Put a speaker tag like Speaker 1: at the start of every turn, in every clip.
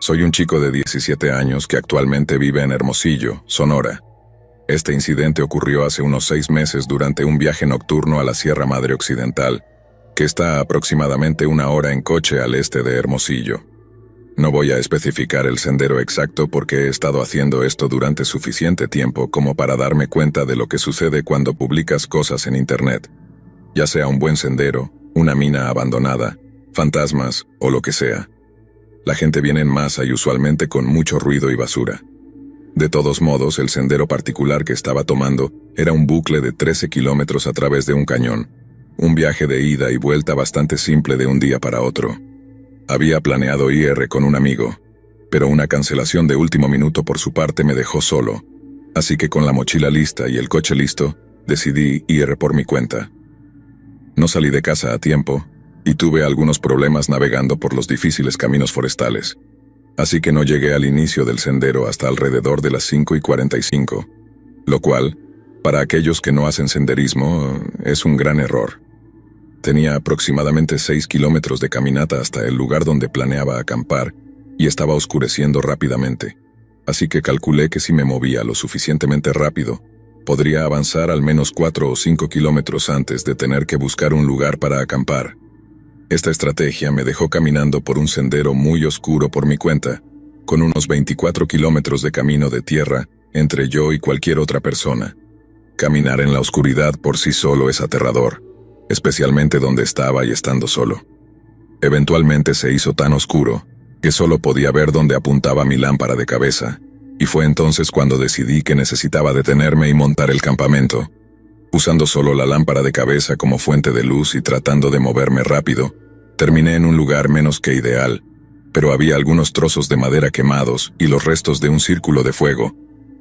Speaker 1: Soy un chico de 17 años que actualmente vive en Hermosillo, Sonora. Este incidente ocurrió hace unos 6 meses durante un viaje nocturno a la Sierra Madre Occidental, que está a aproximadamente 1 hora en coche al este de Hermosillo. No voy a especificar el sendero exacto porque he estado haciendo esto durante suficiente tiempo como para darme cuenta de lo que sucede cuando publicas cosas en Internet. Ya sea un buen sendero, una mina abandonada, fantasmas o lo que sea. La gente viene en masa y usualmente con mucho ruido y basura. De todos modos, el sendero particular que estaba tomando era un bucle de 13 kilómetros a través de un cañón. Un viaje de ida y vuelta bastante simple de un día para otro. Había planeado ir con un amigo, pero una cancelación de último minuto por su parte me dejó solo. Así que con la mochila lista y el coche listo, decidí ir por mi cuenta. No salí de casa a tiempo, y tuve algunos problemas navegando por los difíciles caminos forestales. Así que no llegué al inicio del sendero hasta alrededor de las 5:45, lo cual, para aquellos que no hacen senderismo, es un gran error. Tenía aproximadamente 6 kilómetros de caminata hasta el lugar donde planeaba acampar, y estaba oscureciendo rápidamente. Así que calculé que si me movía lo suficientemente rápido, podría avanzar al menos 4 o 5 kilómetros antes de tener que buscar un lugar para acampar. Esta estrategia me dejó caminando por un sendero muy oscuro por mi cuenta, con unos 24 kilómetros de camino de tierra entre yo y cualquier otra persona. Caminar en la oscuridad por sí solo es aterrador, especialmente donde estaba y estando solo. Eventualmente se hizo tan oscuro que solo podía ver dónde apuntaba mi lámpara de cabeza, y fue entonces cuando decidí que necesitaba detenerme y montar el campamento. Usando solo la lámpara de cabeza como fuente de luz y tratando de moverme rápido, terminé en un lugar menos que ideal, pero había algunos trozos de madera quemados y los restos de un círculo de fuego,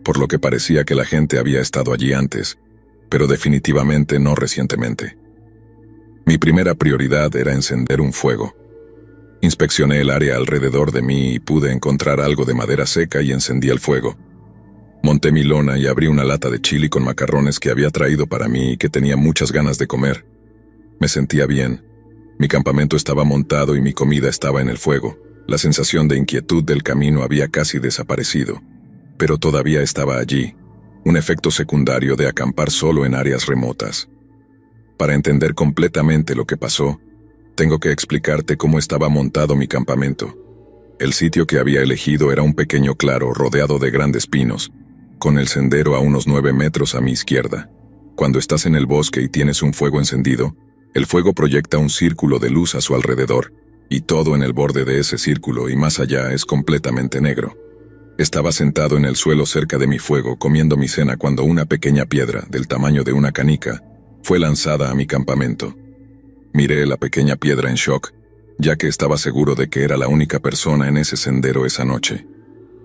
Speaker 1: por lo que parecía que la gente había estado allí antes, pero definitivamente no recientemente. Mi primera prioridad era encender un fuego. Inspeccioné el área alrededor de mí y pude encontrar algo de madera seca y encendí el fuego. Monté mi lona y abrí una lata de chili con macarrones que había traído para mí y que tenía muchas ganas de comer. Me sentía bien. Mi campamento estaba montado y mi comida estaba en el fuego. La sensación de inquietud del camino había casi desaparecido, pero todavía estaba allí, un efecto secundario de acampar solo en áreas remotas. Para entender completamente lo que pasó, tengo que explicarte cómo estaba montado mi campamento. El sitio que había elegido era un pequeño claro rodeado de grandes pinos, con el sendero a unos 9 metros a mi izquierda. Cuando estás en el bosque y tienes un fuego encendido, el fuego proyecta un círculo de luz a su alrededor, y todo en el borde de ese círculo y más allá es completamente negro. Estaba sentado en el suelo cerca de mi fuego comiendo mi cena cuando una pequeña piedra, del tamaño de una canica, fue lanzada a mi campamento. Miré la pequeña piedra en shock, ya que estaba seguro de que era la única persona en ese sendero esa noche.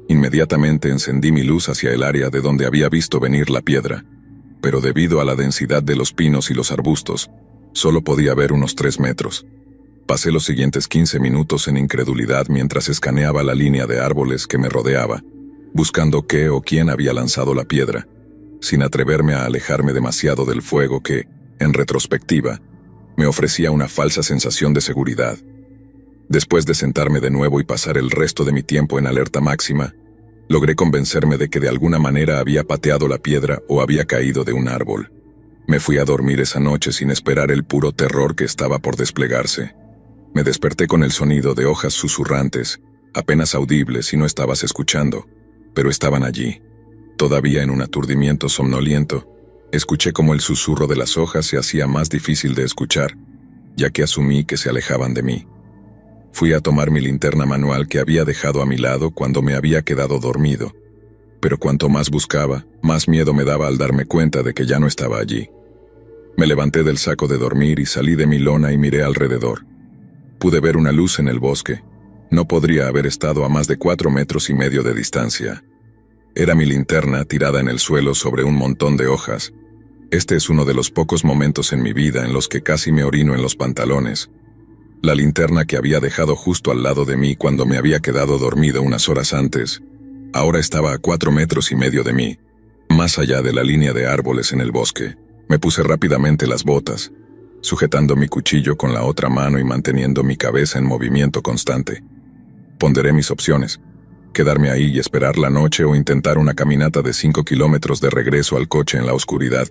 Speaker 1: Inmediatamente encendí mi luz hacia el área de donde había visto venir la piedra, pero debido a la densidad de los pinos y los arbustos, solo podía ver unos 3 metros. Pasé los siguientes 15 minutos en incredulidad mientras escaneaba la línea de árboles que me rodeaba, buscando qué o quién había lanzado la piedra, sin atreverme a alejarme demasiado del fuego que, en retrospectiva, me ofrecía una falsa sensación de seguridad. Después de sentarme de nuevo y pasar el resto de mi tiempo en alerta máxima, logré convencerme de que de alguna manera había pateado la piedra o había caído de un árbol. Me fui a dormir esa noche sin esperar el puro terror que estaba por desplegarse. Me desperté con el sonido de hojas susurrantes, apenas audibles si no estabas escuchando, pero estaban allí. Todavía en un aturdimiento somnoliento, escuché cómo el susurro de las hojas se hacía más difícil de escuchar, ya que asumí que se alejaban de mí. Fui a tomar mi linterna manual que había dejado a mi lado cuando me había quedado dormido, pero cuanto más buscaba, más miedo me daba al darme cuenta de que ya no estaba allí. Me levanté del saco de dormir y salí de mi lona y miré alrededor. Pude ver una luz en el bosque. No podría haber estado a más de 4,5 metros de distancia. Era mi linterna tirada en el suelo sobre un montón de hojas. Este es uno de los pocos momentos en mi vida en los que casi me orino en los pantalones. La linterna que había dejado justo al lado de mí cuando me había quedado dormido unas horas antes, ahora estaba a 4,5 metros de mí, más allá de la línea de árboles en el bosque. Me puse rápidamente las botas, sujetando mi cuchillo con la otra mano y manteniendo mi cabeza en movimiento constante. Ponderé mis opciones. quedarme ahí y esperar la noche o intentar una caminata de 5 kilómetros de regreso al coche en la oscuridad.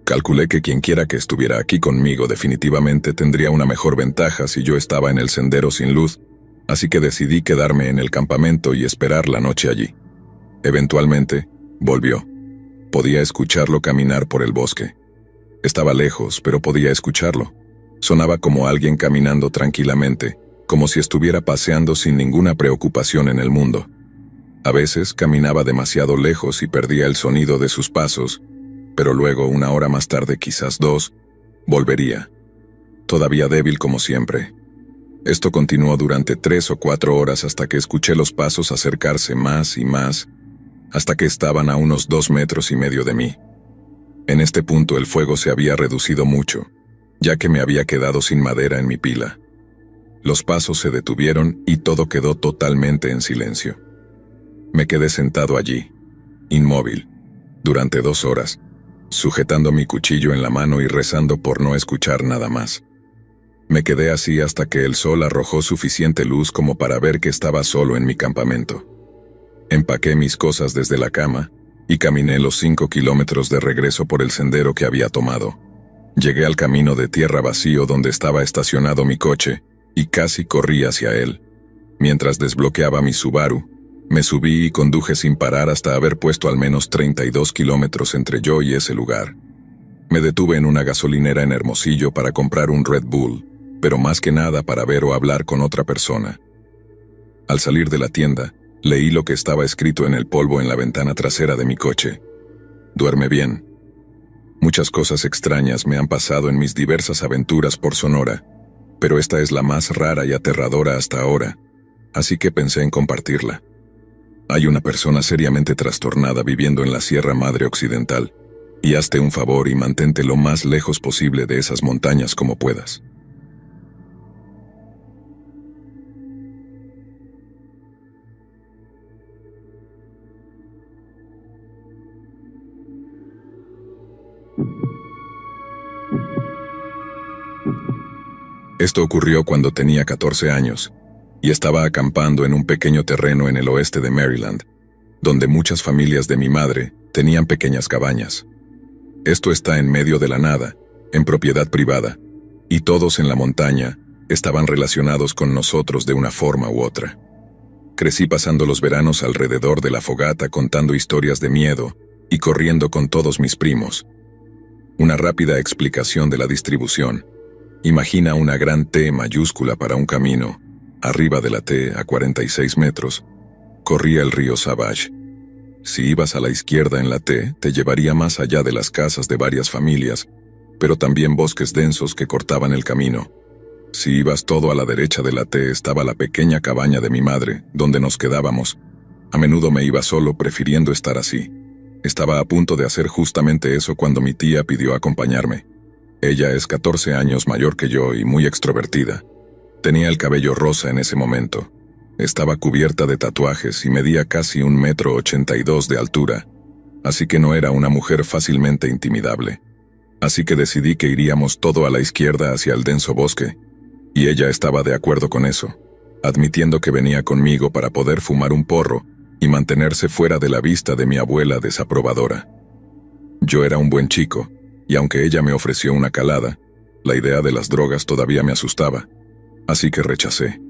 Speaker 1: Calculé que quienquiera que estuviera aquí conmigo definitivamente tendría una mejor ventaja si yo estaba en el sendero sin luz, así que decidí quedarme en el campamento y esperar la noche allí. Eventualmente, volvió. Podía escucharlo caminar por el bosque. Estaba lejos, pero podía escucharlo. Sonaba como alguien caminando tranquilamente, como si estuviera paseando sin ninguna preocupación en el mundo. A veces caminaba demasiado lejos y perdía el sonido de sus pasos, pero luego, 1 hora más tarde, quizás 2, volvería. Todavía débil como siempre. Esto continuó durante 3 o 4 horas hasta que escuché los pasos acercarse más y más, hasta que estaban a unos 2,5 metros de mí. En este punto el fuego se había reducido mucho, ya que me había quedado sin madera en mi pila. Los pasos se detuvieron y todo quedó totalmente en silencio. Me quedé sentado allí, inmóvil, durante 2 horas, sujetando mi cuchillo en la mano y rezando por no escuchar nada más. Me quedé así hasta que el sol arrojó suficiente luz como para ver que estaba solo en mi campamento. Empaqué mis cosas desde la cama y caminé los 5 kilómetros de regreso por el sendero que había tomado. Llegué al camino de tierra vacío donde estaba estacionado mi coche y casi corrí hacia él. Mientras desbloqueaba mi Subaru, me subí y conduje sin parar hasta haber puesto al menos 32 kilómetros entre yo y ese lugar. Me detuve en una gasolinera en Hermosillo para comprar un Red Bull, pero más que nada para ver o hablar con otra persona. Al salir de la tienda, leí lo que estaba escrito en el polvo en la ventana trasera de mi coche. Duerme bien. Muchas cosas extrañas me han pasado en mis diversas aventuras por Sonora, pero esta es la más rara y aterradora hasta ahora, así que pensé en compartirla. Hay una persona seriamente trastornada viviendo en la Sierra Madre Occidental, y hazte un favor y mantente lo más lejos posible de esas montañas como puedas. Esto ocurrió cuando tenía 14 años, y estaba acampando en un pequeño terreno en el oeste de Maryland, donde muchas familias de mi madre tenían pequeñas cabañas. Esto está en medio de la nada, en propiedad privada, y todos en la montaña estaban relacionados con nosotros de una forma u otra. Crecí pasando los veranos alrededor de la fogata contando historias de miedo y corriendo con todos mis primos. Una rápida explicación de la distribución. Imagina una gran T mayúscula para un camino. Arriba de la T, a 46 metros, corría el río Savage. Si ibas a la izquierda en la T, te llevaría más allá de las casas de varias familias, pero también bosques densos que cortaban el camino. Si ibas todo a la derecha de la T estaba la pequeña cabaña de mi madre, donde nos quedábamos. A menudo me iba solo prefiriendo estar así. Estaba a punto de hacer justamente eso cuando mi tía pidió acompañarme. Ella es 14 años mayor que yo y muy extrovertida. Tenía el cabello rosa en ese momento. Estaba cubierta de tatuajes y medía casi 1,82 m de altura, así que no era una mujer fácilmente intimidable. Así que decidí que iríamos todo a la izquierda hacia el denso bosque, y ella estaba de acuerdo con eso, admitiendo que venía conmigo para poder fumar un porro y mantenerse fuera de la vista de mi abuela desaprobadora. Yo era un buen chico, y aunque ella me ofreció una calada, la idea de las drogas todavía me asustaba, así que rechacé.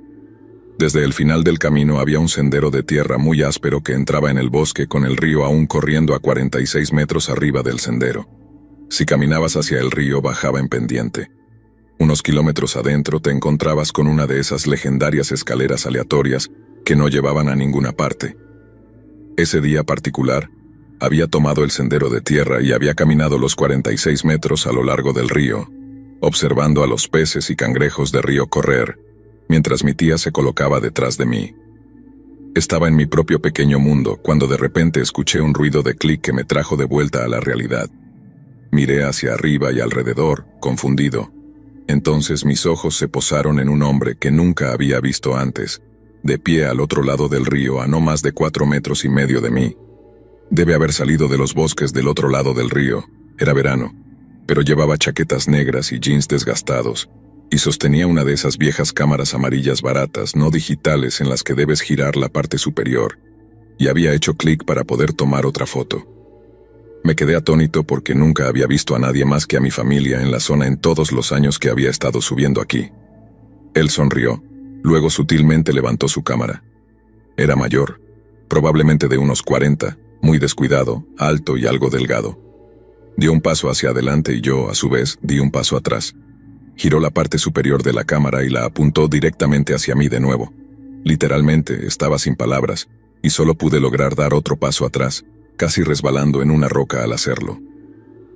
Speaker 1: Desde el final del camino había un sendero de tierra muy áspero que entraba en el bosque con el río aún corriendo a 46 metros arriba del sendero. Si caminabas hacia el río bajaba en pendiente. Unos kilómetros adentro te encontrabas con una de esas legendarias escaleras aleatorias que no llevaban a ninguna parte. Ese día particular, había tomado el sendero de tierra y había caminado los 46 metros a lo largo del río, observando a los peces y cangrejos de río correr, mientras mi tía se colocaba detrás de mí. Estaba en mi propio pequeño mundo cuando de repente escuché un ruido de clic que me trajo de vuelta a la realidad. Miré hacia arriba y alrededor, confundido. Entonces mis ojos se posaron en un hombre que nunca había visto antes, de pie al otro lado del río a no más de 4,5 metros de mí. Debe haber salido de los bosques del otro lado del río. Era verano, pero llevaba chaquetas negras y jeans desgastados, y sostenía una de esas viejas cámaras amarillas baratas, no digitales, en las que debes girar la parte superior, y había hecho clic para poder tomar otra foto. Me quedé atónito porque nunca había visto a nadie más que a mi familia en la zona en todos los años que había estado subiendo aquí. Él sonrió, luego sutilmente levantó su cámara. Era mayor, probablemente de unos 40, muy descuidado, alto y algo delgado. Dio un paso hacia adelante y yo, a su vez, di un paso atrás. Giró la parte superior de la cámara y la apuntó directamente hacia mí de nuevo. Literalmente, estaba sin palabras, y solo pude lograr dar otro paso atrás, casi resbalando en una roca al hacerlo.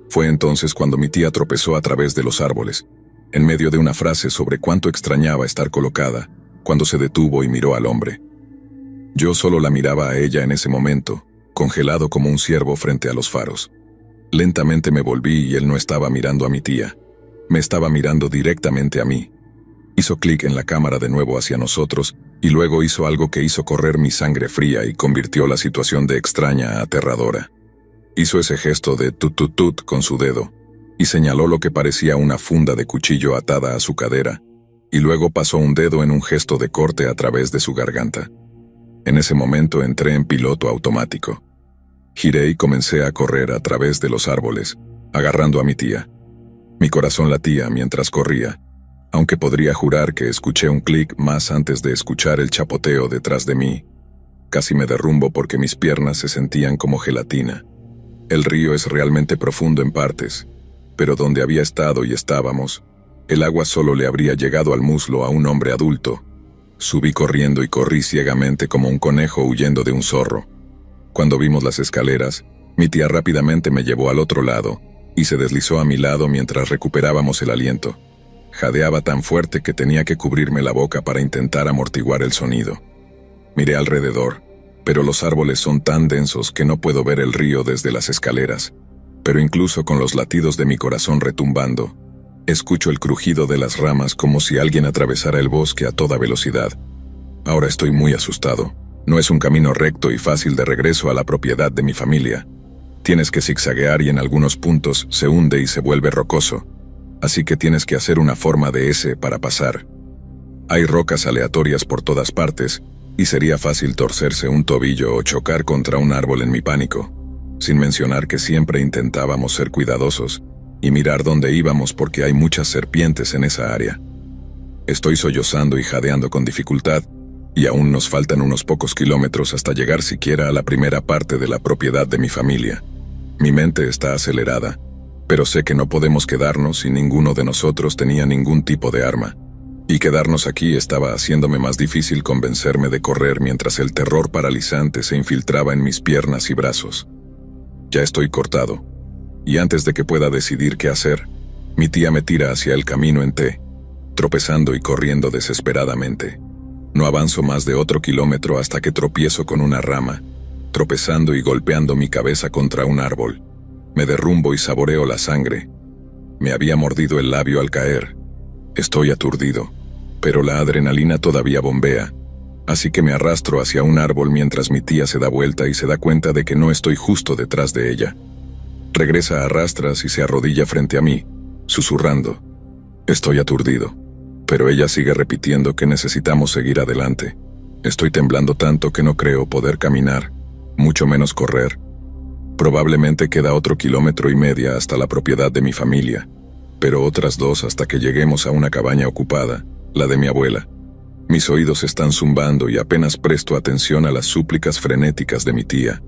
Speaker 1: Fue entonces cuando mi tía tropezó a través de los árboles, en medio de una frase sobre cuánto extrañaba estar colocada, cuando se detuvo y miró al hombre. Yo solo la miraba a ella en ese momento, congelado como un ciervo frente a los faros. Lentamente me volví y él no estaba mirando a mi tía. Me estaba mirando directamente a mí. Hizo clic en la cámara de nuevo hacia nosotros y luego hizo algo que hizo correr mi sangre fría y convirtió la situación de extraña a aterradora. Hizo ese gesto de tut tut tut con su dedo y señaló lo que parecía una funda de cuchillo atada a su cadera, y luego pasó un dedo en un gesto de corte a través de su garganta. En ese momento entré en piloto automático. Giré y comencé a correr a través de los árboles, agarrando a mi tía. Mi corazón latía mientras corría, aunque podría jurar que escuché un clic más antes de escuchar el chapoteo detrás de mí. Casi me derrumbo porque mis piernas se sentían como gelatina. El río es realmente profundo en partes, pero donde había estado y estábamos, el agua solo le habría llegado al muslo a un hombre adulto. Subí corriendo y corrí ciegamente como un conejo huyendo de un zorro. Cuando vimos las escaleras, mi tía rápidamente me llevó al otro lado y se deslizó a mi lado mientras recuperábamos el aliento. Jadeaba tan fuerte que tenía que cubrirme la boca para intentar amortiguar el sonido. Miré alrededor, pero los árboles son tan densos que no puedo ver el río desde las escaleras. Pero incluso con los latidos de mi corazón retumbando, escucho el crujido de las ramas como si alguien atravesara el bosque a toda velocidad. Ahora estoy muy asustado. No es un camino recto y fácil de regreso a la propiedad de mi familia. Tienes que zigzaguear y en algunos puntos se hunde y se vuelve rocoso. Así que tienes que hacer una forma de S para pasar. Hay rocas aleatorias por todas partes y sería fácil torcerse un tobillo o chocar contra un árbol en mi pánico. Sin mencionar que siempre intentábamos ser cuidadosos y mirar dónde íbamos porque hay muchas serpientes en esa área. Estoy sollozando y jadeando con dificultad, y aún nos faltan unos pocos kilómetros hasta llegar siquiera a la primera parte de la propiedad de mi familia. Mi mente está acelerada, pero sé que no podemos quedarnos y ninguno de nosotros tenía ningún tipo de arma. Y quedarnos aquí estaba haciéndome más difícil convencerme de correr mientras el terror paralizante se infiltraba en mis piernas y brazos. Ya estoy cortado, y antes de que pueda decidir qué hacer, mi tía me tira hacia el camino en T, tropezando y corriendo desesperadamente. No avanzo más de otro kilómetro hasta que tropiezo con una rama, tropezando y golpeando mi cabeza contra un árbol. Me derrumbo y saboreo la sangre. Me había mordido el labio al caer. Estoy aturdido, pero la adrenalina todavía bombea, así que me arrastro hacia un árbol mientras mi tía se da vuelta y se da cuenta de que no estoy justo detrás de ella. Regresa a rastras y se arrodilla frente a mí, susurrando. Estoy aturdido, pero ella sigue repitiendo que necesitamos seguir adelante. Estoy temblando tanto que no creo poder caminar, mucho menos correr. Probablemente queda otro 1,5 kilómetros hasta la propiedad de mi familia, pero otras 2 hasta que lleguemos a una cabaña ocupada, la de mi abuela. Mis oídos están zumbando y apenas presto atención a las súplicas frenéticas de mi tía.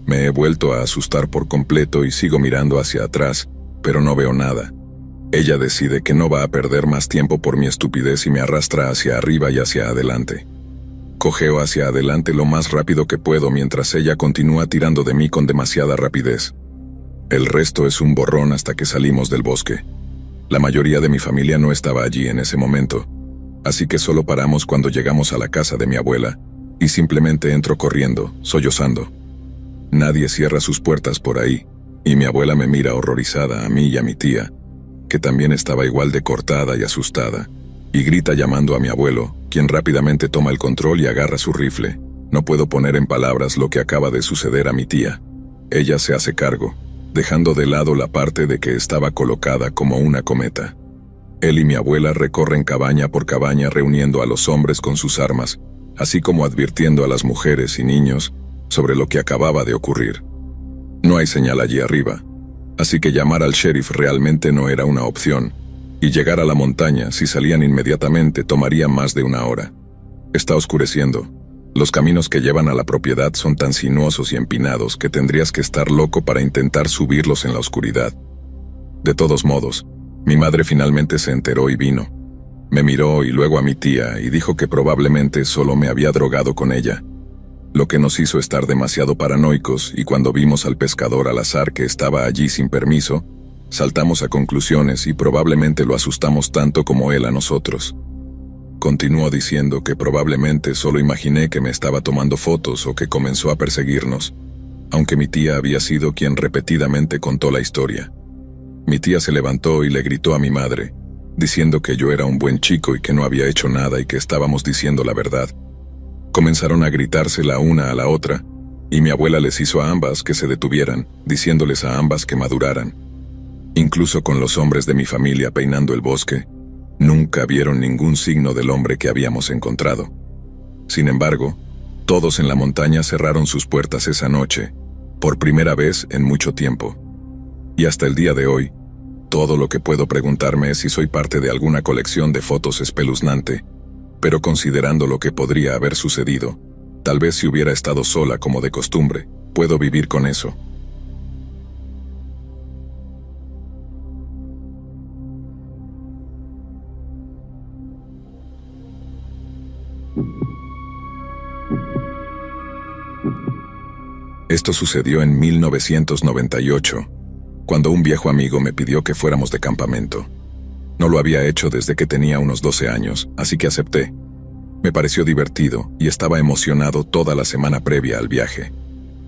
Speaker 1: Me he vuelto a asustar por completo y sigo mirando hacia atrás, pero no veo nada. Ella decide que no va a perder más tiempo por mi estupidez y me arrastra hacia arriba y hacia adelante. Cojeo hacia adelante lo más rápido que puedo mientras ella continúa tirando de mí con demasiada rapidez. El resto es un borrón hasta que salimos del bosque. La mayoría de mi familia no estaba allí en ese momento, así que solo paramos cuando llegamos a la casa de mi abuela, y simplemente entro corriendo, sollozando. Nadie cierra sus puertas por ahí, y mi abuela me mira horrorizada a mí y a mi tía, que también estaba igual de cortada y asustada, y grita llamando a mi abuelo, quien rápidamente toma el control y agarra su rifle. No puedo poner en palabras lo que acaba de suceder a mi tía. Ella se hace cargo, dejando de lado la parte de que estaba colocada como una cometa. Él y mi abuela recorren cabaña por cabaña reuniendo a los hombres con sus armas, así como advirtiendo a las mujeres y niños sobre lo que acababa de ocurrir. No hay señal allí arriba, así que llamar al sheriff realmente no era una opción, y llegar a la montaña, si salían inmediatamente, tomaría más de una hora. Está oscureciendo. Los caminos que llevan a la propiedad son tan sinuosos y empinados que tendrías que estar loco para intentar subirlos en la oscuridad. De todos modos, mi madre finalmente se enteró y vino. Me miró y luego a mi tía y dijo que probablemente solo me había drogado con ella, lo que nos hizo estar demasiado paranoicos, y cuando vimos al pescador al azar que estaba allí sin permiso, saltamos a conclusiones y probablemente lo asustamos tanto como él a nosotros. Continuó diciendo que probablemente solo imaginé que me estaba tomando fotos o que comenzó a perseguirnos, aunque mi tía había sido quien repetidamente contó la historia. Mi tía se levantó y le gritó a mi madre, diciendo que yo era un buen chico y que no había hecho nada y que estábamos diciendo la verdad. Comenzaron a gritarse la una a la otra, y mi abuela les hizo a ambas que se detuvieran, diciéndoles a ambas que maduraran. Incluso con los hombres de mi familia peinando el bosque, nunca vieron ningún signo del hombre que habíamos encontrado. Sin embargo, todos en la montaña cerraron sus puertas esa noche, por primera vez en mucho tiempo. Y hasta el día de hoy, todo lo que puedo preguntarme es si soy parte de alguna colección de fotos espeluznante, pero considerando lo que podría haber sucedido, tal vez si hubiera estado sola como de costumbre, puedo vivir con eso. Esto sucedió en 1998, cuando un viejo amigo me pidió que fuéramos de campamento. No lo había hecho desde que tenía unos 12 años, así que acepté. Me pareció divertido y estaba emocionado toda la semana previa al viaje.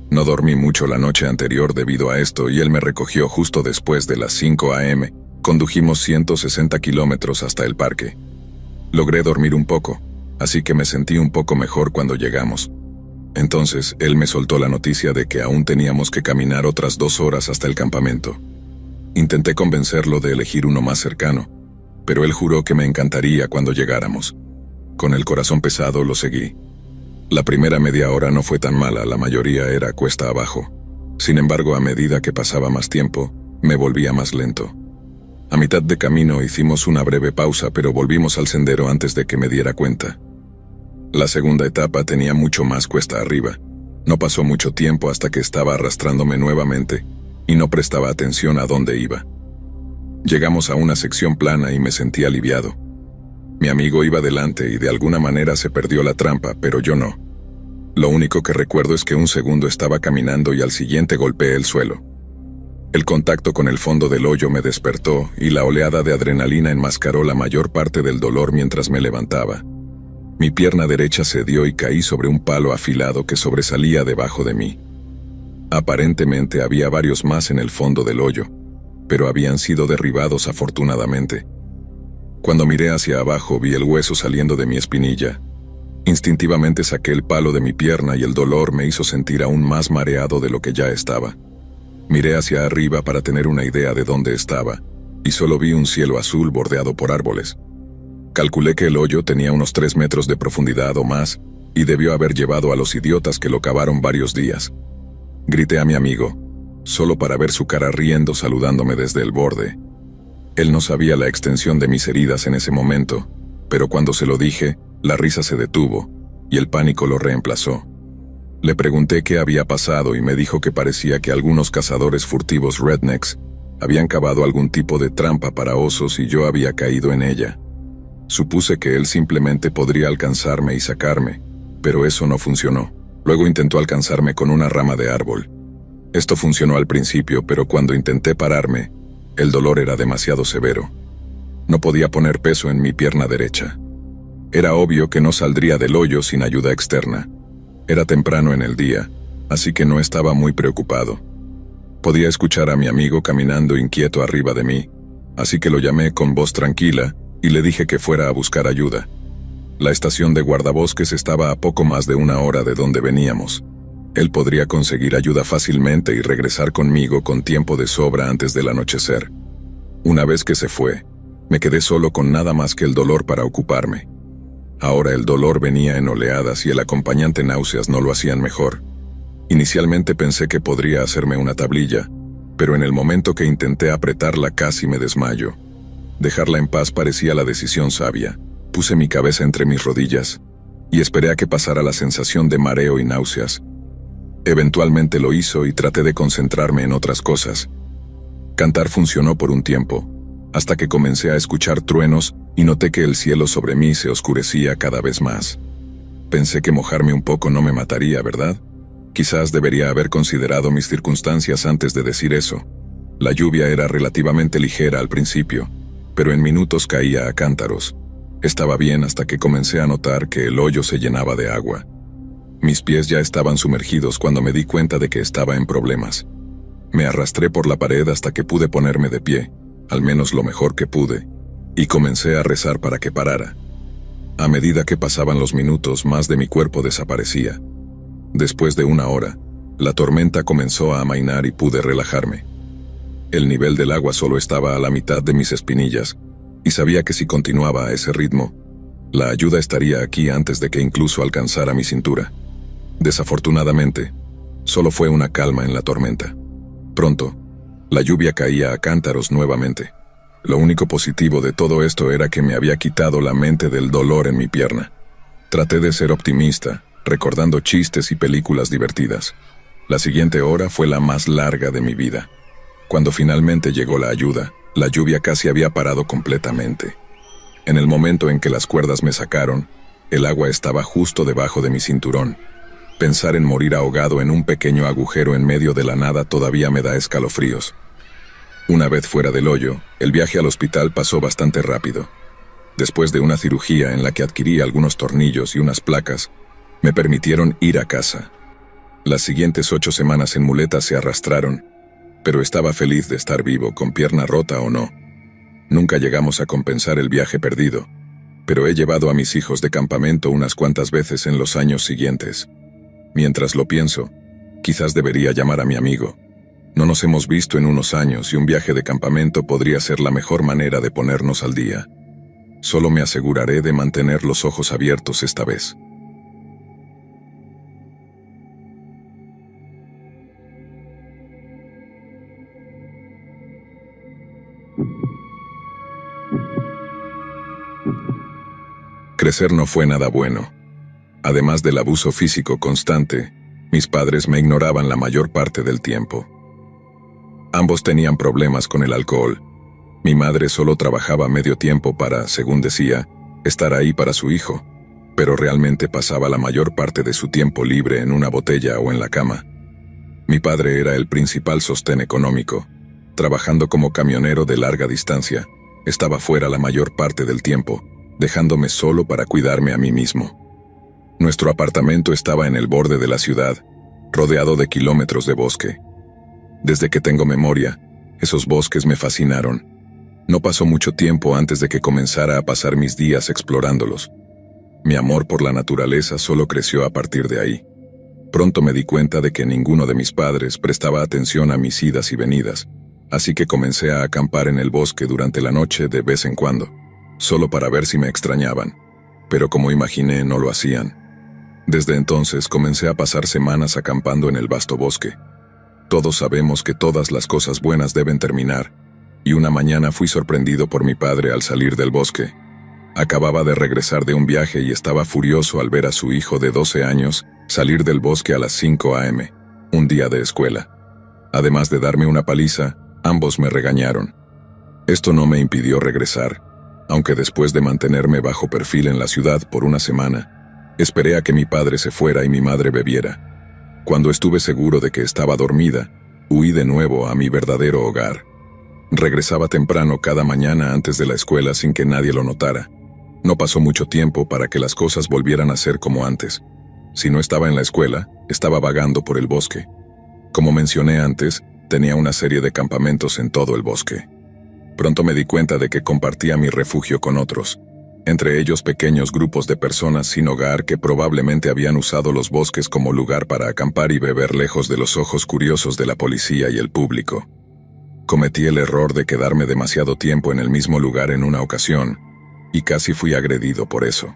Speaker 1: No dormí mucho la noche anterior debido a esto y él me recogió justo después de las 5 a.m. Condujimos 160 kilómetros hasta el parque. Logré dormir un poco, así que me sentí un poco mejor cuando llegamos. Entonces, él me soltó la noticia de que aún teníamos que caminar otras 2 horas hasta el campamento. Intenté convencerlo de elegir uno más cercano, pero él juró que me encantaría cuando llegáramos. Con el corazón pesado lo seguí. La primera media hora no fue tan mala, la mayoría era cuesta abajo. Sin embargo, a medida que pasaba más tiempo, me volvía más lento. A mitad de camino hicimos una breve pausa, pero volvimos al sendero antes de que me diera cuenta. La segunda etapa tenía mucho más cuesta arriba. No pasó mucho tiempo hasta que estaba arrastrándome nuevamente y no prestaba atención a dónde iba. Llegamos a una sección plana y me sentí aliviado. Mi amigo iba delante y de alguna manera se perdió la trampa, pero yo no. Lo único que recuerdo es que un segundo estaba caminando y al siguiente golpeé el suelo. El contacto con el fondo del hoyo me despertó y la oleada de adrenalina enmascaró la mayor parte del dolor mientras me levantaba. Mi pierna derecha cedió y caí sobre un palo afilado que sobresalía debajo de mí. Aparentemente había varios más en el fondo del hoyo, pero habían sido derribados afortunadamente. Cuando miré hacia abajo vi el hueso saliendo de mi espinilla. Instintivamente saqué el palo de mi pierna y el dolor me hizo sentir aún más mareado de lo que ya estaba. Miré hacia arriba para tener una idea de dónde estaba, y solo vi un cielo azul bordeado por árboles. Calculé que el hoyo tenía unos 3 metros de profundidad o más, y debió haber llevado a los idiotas que lo cavaron varios días. Grité a mi amigo, solo para ver su cara riendo saludándome desde el borde. Él no sabía la extensión de mis heridas en ese momento, pero cuando se lo dije, la risa se detuvo, y el pánico lo reemplazó. Le pregunté qué había pasado y me dijo que parecía que algunos cazadores furtivos rednecks habían cavado algún tipo de trampa para osos y yo había caído en ella. Supuse que él simplemente podría alcanzarme y sacarme, pero eso no funcionó. Luego intentó alcanzarme con una rama de árbol. Esto funcionó al principio, pero cuando intenté pararme, el dolor era demasiado severo. No podía poner peso en mi pierna derecha. Era obvio que no saldría del hoyo sin ayuda externa. Era temprano en el día, así que no estaba muy preocupado. Podía escuchar a mi amigo caminando inquieto arriba de mí, así que lo llamé con voz tranquila y le dije que fuera a buscar ayuda. La estación de guardabosques estaba a poco más de 1 hora de donde veníamos. Él podría conseguir ayuda fácilmente y regresar conmigo con tiempo de sobra antes del anochecer. Una vez que se fue, Me quedé solo con nada más que el dolor para ocuparme. Ahora el dolor venía en oleadas y el acompañante náuseas no lo hacían mejor. Inicialmente pensé que podría hacerme una tablilla, pero en el momento que intenté apretarla casi me desmayo. Dejarla en paz parecía la decisión sabia. Puse mi cabeza entre mis rodillas y esperé a que pasara la sensación de mareo y náuseas. Eventualmente lo hizo y traté de concentrarme en otras cosas. Cantar funcionó por un tiempo, hasta que comencé a escuchar truenos y noté que el cielo sobre mí se oscurecía cada vez más. Pensé que mojarme un poco no me mataría, ¿verdad? Quizás debería haber considerado mis circunstancias antes de decir eso. La lluvia era relativamente ligera al principio, pero en minutos caía a cántaros. Estaba bien hasta que comencé a notar que el hoyo se llenaba de agua. Mis pies ya estaban sumergidos cuando me di cuenta de que estaba en problemas. Me arrastré por la pared hasta que pude ponerme de pie, al menos lo mejor que pude, y comencé a rezar para que parara. A medida que pasaban los minutos, más de mi cuerpo desaparecía. Después de una hora, la tormenta comenzó a amainar y pude relajarme. El nivel del agua solo estaba a la mitad de mis espinillas, y sabía que si continuaba a ese ritmo, la ayuda estaría aquí antes de que incluso alcanzara mi cintura. Desafortunadamente, solo fue una calma en la tormenta. Pronto, la lluvia caía a cántaros nuevamente. Lo único positivo de todo esto era que me había quitado la mente del dolor en mi pierna. Traté de ser optimista, recordando chistes y películas divertidas. La siguiente hora fue la más larga de mi vida. Cuando finalmente llegó la ayuda, la lluvia casi había parado completamente. En el momento en que las cuerdas me sacaron, el agua estaba justo debajo de mi cinturón. Pensar en morir ahogado en un pequeño agujero en medio de la nada todavía me da escalofríos. Una vez fuera del hoyo, el viaje al hospital pasó bastante rápido. Después de una cirugía en la que adquirí algunos tornillos y unas placas, me permitieron ir a casa. Las siguientes 8 semanas en muletas se arrastraron, pero estaba feliz de estar vivo, con pierna rota o no. Nunca llegamos a compensar el viaje perdido, pero he llevado a mis hijos de campamento unas cuantas veces en los años siguientes. Mientras lo pienso, quizás debería llamar a mi amigo. No nos hemos visto en unos años y un viaje de campamento podría ser la mejor manera de ponernos al día. Solo me aseguraré de mantener los ojos abiertos esta vez. Crecer no fue nada bueno. Además del abuso físico constante, mis padres me ignoraban la mayor parte del tiempo. Ambos tenían problemas con el alcohol. Mi madre solo trabajaba medio tiempo para, según decía, estar ahí para su hijo, pero realmente pasaba la mayor parte de su tiempo libre en una botella o en la cama. Mi padre era el principal sostén económico. Trabajando como camionero de larga distancia, estaba fuera la mayor parte del tiempo, dejándome solo para cuidarme a mí mismo. Nuestro apartamento estaba en el borde de la ciudad, rodeado de kilómetros de bosque. Desde que tengo memoria, esos bosques me fascinaron. No pasó mucho tiempo antes de que comenzara a pasar mis días explorándolos. Mi amor por la naturaleza solo creció a partir de ahí. Pronto me di cuenta de que ninguno de mis padres prestaba atención a mis idas y venidas, así que comencé a acampar en el bosque durante la noche de vez en cuando, solo para ver si me extrañaban, pero como imaginé no lo hacían. Desde entonces comencé a pasar semanas acampando en el vasto bosque. Todos sabemos que todas las cosas buenas deben terminar, y una mañana fui sorprendido por mi padre al salir del bosque. Acababa de regresar de un viaje y estaba furioso al ver a su hijo de 12 años salir del bosque a las 5 a.m., un día de escuela. Además de darme una paliza, ambos me regañaron. Esto no me impidió regresar, aunque después de mantenerme bajo perfil en la ciudad por una semana, esperé a que mi padre se fuera y mi madre bebiera. Cuando estuve seguro de que estaba dormida, huí de nuevo a mi verdadero hogar. Regresaba temprano cada mañana antes de la escuela sin que nadie lo notara. No pasó mucho tiempo para que las cosas volvieran a ser como antes. Si no estaba en la escuela, estaba vagando por el bosque. Como mencioné antes, tenía una serie de campamentos en todo el bosque. Pronto me di cuenta de que compartía mi refugio con otros, entre ellos pequeños grupos de personas sin hogar que probablemente habían usado los bosques como lugar para acampar y beber lejos de los ojos curiosos de la policía y el público. Cometí el error de quedarme demasiado tiempo en el mismo lugar en una ocasión, y casi fui agredido por eso.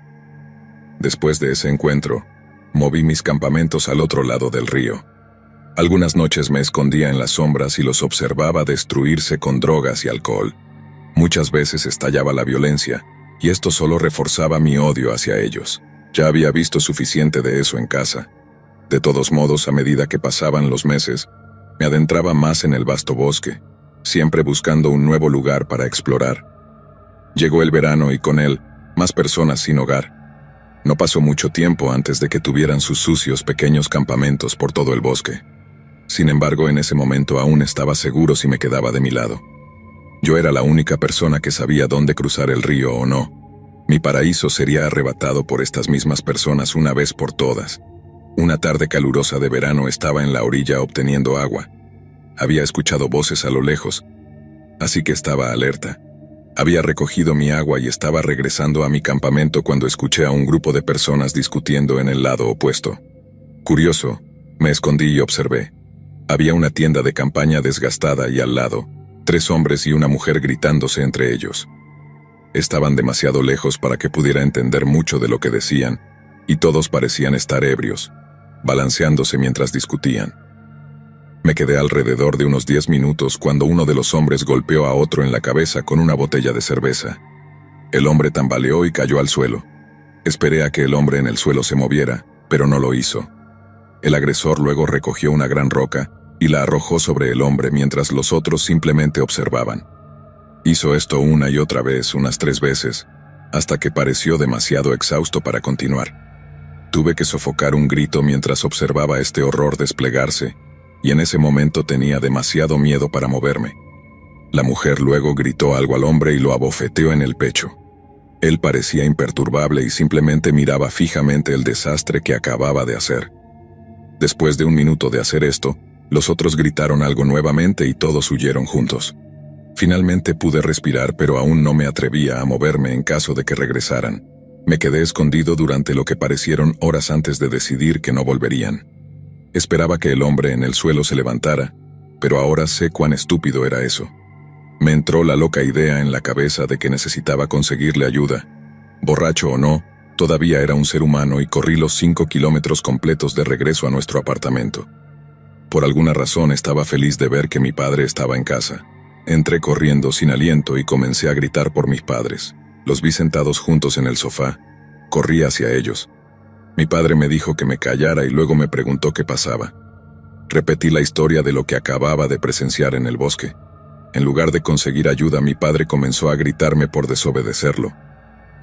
Speaker 1: Después de ese encuentro, moví mis campamentos al otro lado del río. Algunas noches me escondía en las sombras y los observaba destruirse con drogas y alcohol. Muchas veces estallaba la violencia, y esto solo reforzaba mi odio hacia ellos. Ya había visto suficiente de eso en casa. De todos modos, a medida que pasaban los meses, me adentraba más en el vasto bosque, siempre buscando un nuevo lugar para explorar. Llegó el verano y con él, más personas sin hogar. No pasó mucho tiempo antes de que tuvieran sus sucios pequeños campamentos por todo el bosque. Sin embargo, en ese momento aún estaba seguro si me quedaba de mi lado. Yo era la única persona que sabía dónde cruzar el río o no. Mi paraíso sería arrebatado por estas mismas personas una vez por todas. Una tarde calurosa de verano estaba en la orilla obteniendo agua. Había escuchado voces a lo lejos, así que estaba alerta. Había recogido mi agua y estaba regresando a mi campamento cuando escuché a un grupo de personas discutiendo en el lado opuesto. Curioso, me escondí y observé. Había una tienda de campaña desgastada y al lado, 3 hombres y una mujer gritándose entre ellos. Estaban demasiado lejos para que pudiera entender mucho de lo que decían, y todos parecían estar ebrios, balanceándose mientras discutían. Me quedé alrededor de unos 10 minutos cuando uno de los hombres golpeó a otro en la cabeza con una botella de cerveza. El hombre tambaleó y cayó al suelo. Esperé a que el hombre en el suelo se moviera, pero no lo hizo. El agresor luego recogió una gran roca y la arrojó sobre el hombre mientras los otros simplemente observaban. Hizo esto una y otra vez, unas 3 veces, hasta que pareció demasiado exhausto para continuar. Tuve que sofocar un grito mientras observaba este horror desplegarse, y en ese momento tenía demasiado miedo para moverme. La mujer luego gritó algo al hombre y lo abofeteó en el pecho. Él parecía imperturbable y simplemente miraba fijamente el desastre que acababa de hacer. Después de 1 minuto de hacer esto, los otros gritaron algo nuevamente y todos huyeron juntos. Finalmente pude respirar, pero aún no me atrevía a moverme en caso de que regresaran. Me quedé escondido durante lo que parecieron horas antes de decidir que no volverían. Esperaba que el hombre en el suelo se levantara, pero ahora sé cuán estúpido era eso. Me entró la loca idea en la cabeza de que necesitaba conseguirle ayuda. Borracho o no, todavía era un ser humano y corrí los 5 kilómetros completos de regreso a nuestro apartamento. Por alguna razón estaba feliz de ver que mi padre estaba en casa. Entré corriendo sin aliento y comencé a gritar por mis padres. Los vi sentados juntos en el sofá. Corrí hacia ellos. Mi padre me dijo que me callara y luego me preguntó qué pasaba. Repetí la historia de lo que acababa de presenciar en el bosque. En lugar de conseguir ayuda, mi padre comenzó a gritarme por desobedecerlo.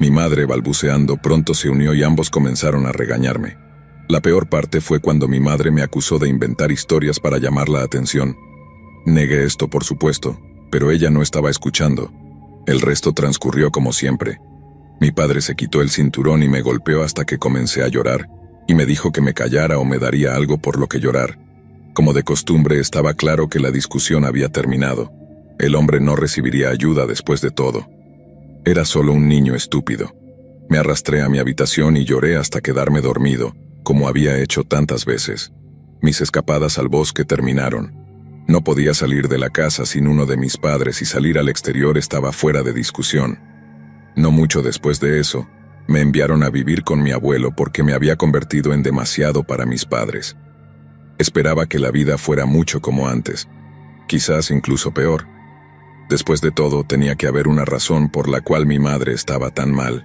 Speaker 1: Mi madre, balbuceando, pronto se unió y ambos comenzaron a regañarme. La peor parte fue cuando mi madre me acusó de inventar historias para llamar la atención. Negué esto, por supuesto, pero ella no estaba escuchando. El resto transcurrió como siempre. Mi padre se quitó el cinturón y me golpeó hasta que comencé a llorar, y me dijo que me callara o me daría algo por lo que llorar. Como de costumbre, estaba claro que la discusión había terminado. El hombre no recibiría ayuda después de todo. Era solo un niño estúpido. Me arrastré a mi habitación y lloré hasta quedarme dormido, como había hecho tantas veces. Mis escapadas al bosque terminaron. No podía salir de la casa sin uno de mis padres y salir al exterior estaba fuera de discusión. No mucho después de eso, me enviaron a vivir con mi abuelo porque me había convertido en demasiado para mis padres. Esperaba que la vida fuera mucho como antes, quizás incluso peor. Después de todo, tenía que haber una razón por la cual mi madre estaba tan mal.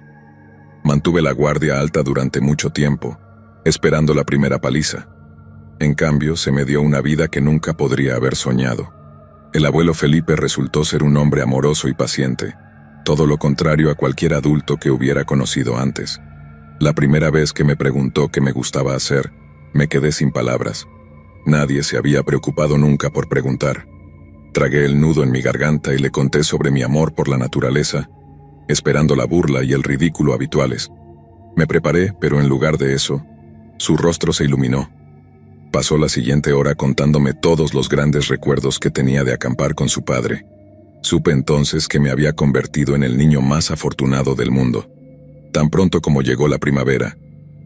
Speaker 1: Mantuve la guardia alta durante mucho tiempo, esperando la primera paliza. En cambio, se me dio una vida que nunca podría haber soñado. El abuelo Felipe resultó ser un hombre amoroso y paciente, todo lo contrario a cualquier adulto que hubiera conocido antes. La primera vez que me preguntó qué me gustaba hacer, me quedé sin palabras. Nadie se había preocupado nunca por preguntar. Tragué el nudo en mi garganta y le conté sobre mi amor por la naturaleza, esperando la burla y el ridículo habituales. Me preparé, pero en lugar de eso, su rostro se iluminó. Pasó la siguiente hora contándome todos los grandes recuerdos que tenía de acampar con su padre. Supe entonces que me había convertido en el niño más afortunado del mundo. Tan pronto como llegó la primavera,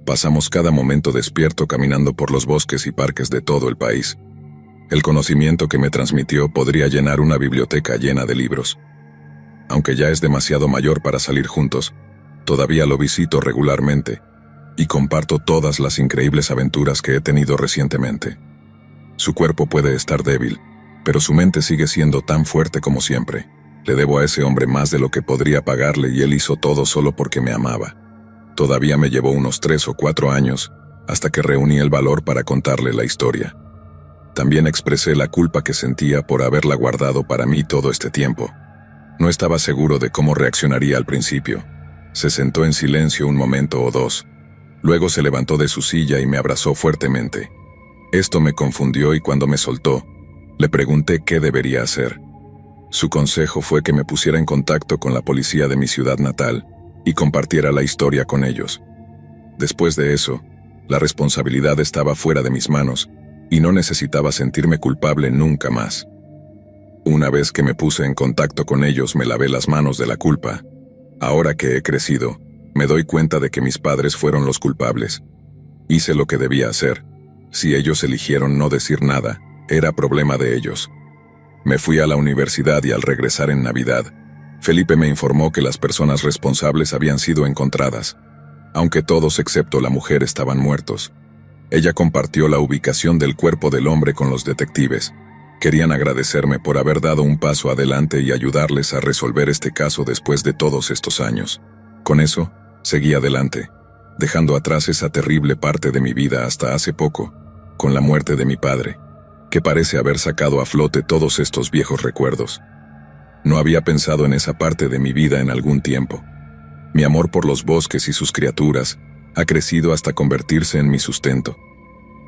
Speaker 1: pasamos cada momento despierto caminando por los bosques y parques de todo el país. El conocimiento que me transmitió podría llenar una biblioteca llena de libros. Aunque ya es demasiado mayor para salir juntos, todavía lo visito regularmente y comparto todas las increíbles aventuras que he tenido recientemente. Su cuerpo puede estar débil, pero su mente sigue siendo tan fuerte como siempre. Le debo a ese hombre más de lo que podría pagarle y él hizo todo solo porque me amaba. Todavía me llevó unos 3 o 4 años hasta que reuní el valor para contarle la historia. También expresé la culpa que sentía por haberla guardado para mí todo este tiempo. No estaba seguro de cómo reaccionaría al principio. Se sentó en silencio un momento o dos. Luego se levantó de su silla y me abrazó fuertemente. Esto me confundió y cuando me soltó, le pregunté qué debería hacer. Su consejo fue que me pusiera en contacto con la policía de mi ciudad natal y compartiera la historia con ellos. Después de eso, la responsabilidad estaba fuera de mis manos y no necesitaba sentirme culpable nunca más. Una vez que me puse en contacto con ellos, me lavé las manos de la culpa. Ahora que he crecido, me doy cuenta de que mis padres fueron los culpables. Hice lo que debía hacer. Si ellos eligieron no decir nada, era problema de ellos. Me fui a la universidad y al regresar en Navidad, Felipe me informó que las personas responsables habían sido encontradas, aunque todos excepto la mujer estaban muertos. Ella compartió la ubicación del cuerpo del hombre con los detectives. Querían agradecerme por haber dado un paso adelante y ayudarles a resolver este caso después de todos estos años. Con eso, seguí adelante, dejando atrás esa terrible parte de mi vida hasta hace poco, con la muerte de mi padre, que parece haber sacado a flote todos estos viejos recuerdos. No había pensado en esa parte de mi vida en algún tiempo. Mi amor por los bosques y sus criaturas ha crecido hasta convertirse en mi sustento.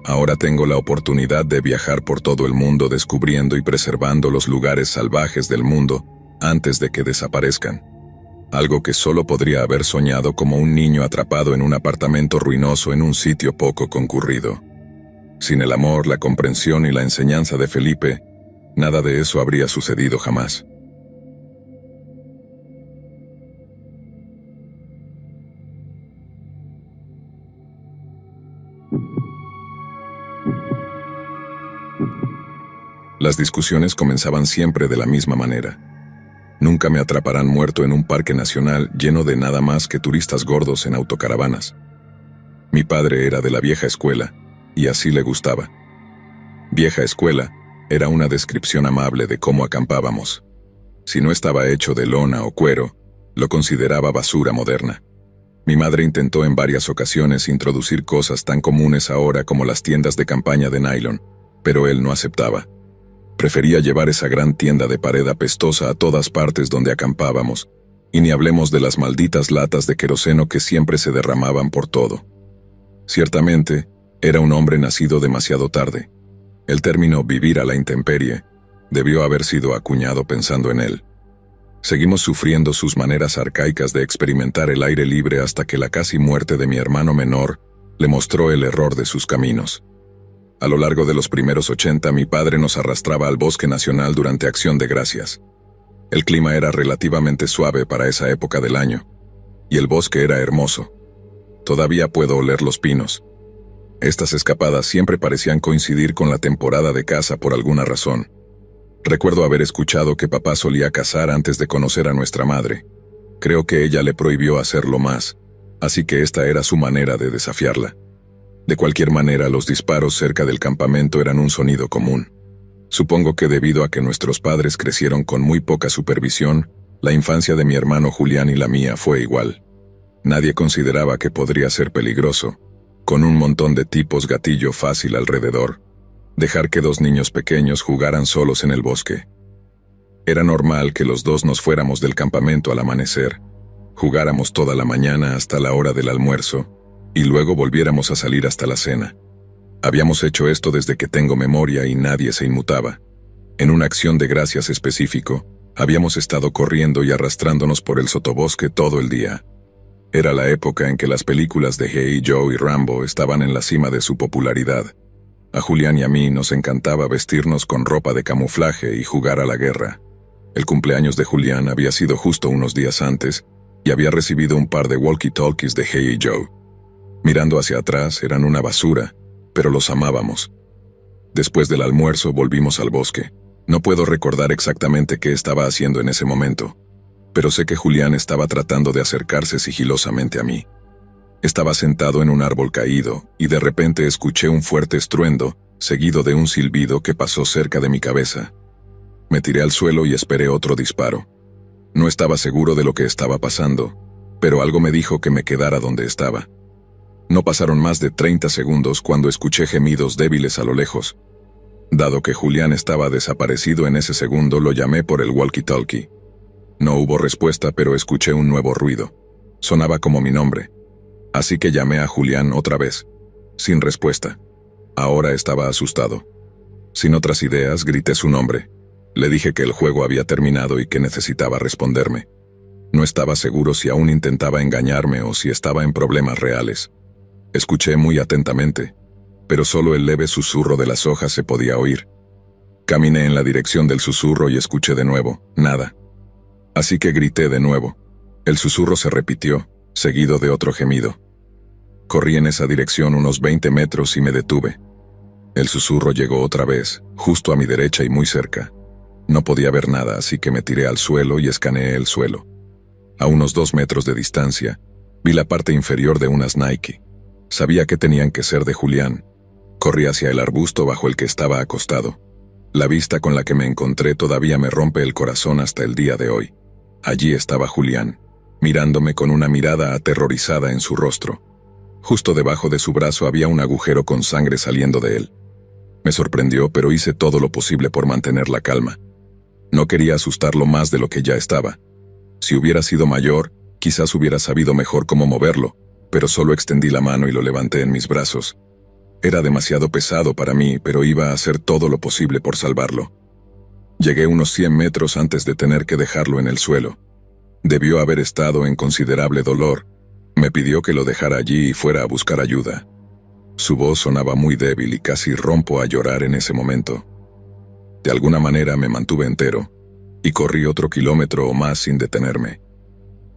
Speaker 1: Ahora tengo la oportunidad de viajar por todo el mundo descubriendo y preservando los lugares salvajes del mundo antes de que desaparezcan. Algo que solo podría haber soñado como un niño atrapado en un apartamento ruinoso en un sitio poco concurrido. Sin el amor, la comprensión y la enseñanza de Felipe, nada de eso habría sucedido jamás. Las discusiones comenzaban siempre de la misma manera. Nunca me atraparán muerto en un parque nacional lleno de nada más que turistas gordos en autocaravanas. Mi padre era de la vieja escuela, y así le gustaba. Vieja escuela era una descripción amable de cómo acampábamos. Si no estaba hecho de lona o cuero, lo consideraba basura moderna. Mi madre intentó en varias ocasiones introducir cosas tan comunes ahora como las tiendas de campaña de nylon, pero él no aceptaba. Prefería llevar esa gran tienda de pared apestosa a todas partes donde acampábamos, y ni hablemos de las malditas latas de queroseno que siempre se derramaban por todo. Ciertamente, era un hombre nacido demasiado tarde. El término vivir a la intemperie debió haber sido acuñado pensando en él. Seguimos sufriendo sus maneras arcaicas de experimentar el aire libre hasta que la casi muerte de mi hermano menor le mostró el error de sus caminos. A lo largo de los primeros 80, mi padre nos arrastraba al Bosque Nacional durante Acción de Gracias. El clima era relativamente suave para esa época del año, y el bosque era hermoso. Todavía puedo oler los pinos. Estas escapadas siempre parecían coincidir con la temporada de caza por alguna razón. Recuerdo haber escuchado que papá solía cazar antes de conocer a nuestra madre. Creo que ella le prohibió hacerlo más, así que esta era su manera de desafiarla. De cualquier manera, los disparos cerca del campamento eran un sonido común. Supongo que debido a que nuestros padres crecieron con muy poca supervisión, la infancia de mi hermano Julián y la mía fue igual. Nadie consideraba que podría ser peligroso, con un montón de tipos gatillo fácil alrededor, dejar que 2 niños pequeños jugaran solos en el bosque. Era normal que los 2 nos fuéramos del campamento al amanecer, jugáramos toda la mañana hasta la hora del almuerzo, y luego volviéramos a salir hasta la cena. Habíamos hecho esto desde que tengo memoria y nadie se inmutaba. En una Acción de Gracias específico, habíamos estado corriendo y arrastrándonos por el sotobosque todo el día. Era la época en que las películas de G.I. Joe y Rambo estaban en la cima de su popularidad. A Julián y a mí nos encantaba vestirnos con ropa de camuflaje y jugar a la guerra. El cumpleaños de Julián había sido justo unos días antes y había recibido un par de walkie-talkies de G.I. Joe. Mirando hacia atrás, eran una basura, pero los amábamos. Después del almuerzo volvimos al bosque. No puedo recordar exactamente qué estaba haciendo en ese momento, pero sé que Julián estaba tratando de acercarse sigilosamente a mí. Estaba sentado en un árbol caído, y de repente escuché un fuerte estruendo, seguido de un silbido que pasó cerca de mi cabeza. Me tiré al suelo y esperé otro disparo. No estaba seguro de lo que estaba pasando, pero algo me dijo que me quedara donde estaba. No pasaron más de 30 segundos cuando escuché gemidos débiles a lo lejos. Dado que Julián estaba desaparecido en ese segundo, lo llamé por el walkie-talkie. No hubo respuesta, pero escuché un nuevo ruido. Sonaba como mi nombre. Así que llamé a Julián otra vez. Sin respuesta. Ahora estaba asustado. Sin otras ideas, grité su nombre. Le dije que el juego había terminado y que necesitaba responderme. No estaba seguro si aún intentaba engañarme o si estaba en problemas reales. Escuché muy atentamente, pero solo el leve susurro de las hojas se podía oír. Caminé en la dirección del susurro y escuché de nuevo, nada. Así que grité de nuevo. El susurro se repitió, seguido de otro gemido. Corrí en esa dirección unos 20 metros y me detuve. El susurro llegó otra vez, justo a mi derecha y muy cerca. No podía ver nada, así que me tiré al suelo y escaneé el suelo. A unos 2 metros de distancia, vi la parte inferior de unas Nike. Sabía que tenían que ser de Julián. Corrí hacia el arbusto bajo el que estaba acostado. La vista con la que me encontré todavía me rompe el corazón hasta el día de hoy. Allí estaba Julián, mirándome con una mirada aterrorizada en su rostro. Justo debajo de su brazo había un agujero con sangre saliendo de él. Me sorprendió, pero hice todo lo posible por mantener la calma. No quería asustarlo más de lo que ya estaba. Si hubiera sido mayor, quizás hubiera sabido mejor cómo moverlo, pero solo extendí la mano y lo levanté en mis brazos. Era demasiado pesado para mí, pero iba a hacer todo lo posible por salvarlo. Llegué unos 100 metros antes de tener que dejarlo en el suelo. Debió haber estado en considerable dolor. Me pidió que lo dejara allí y fuera a buscar ayuda. Su voz sonaba muy débil y casi rompo a llorar en ese momento. De alguna manera me mantuve entero, y corrí otro kilómetro o más sin detenerme.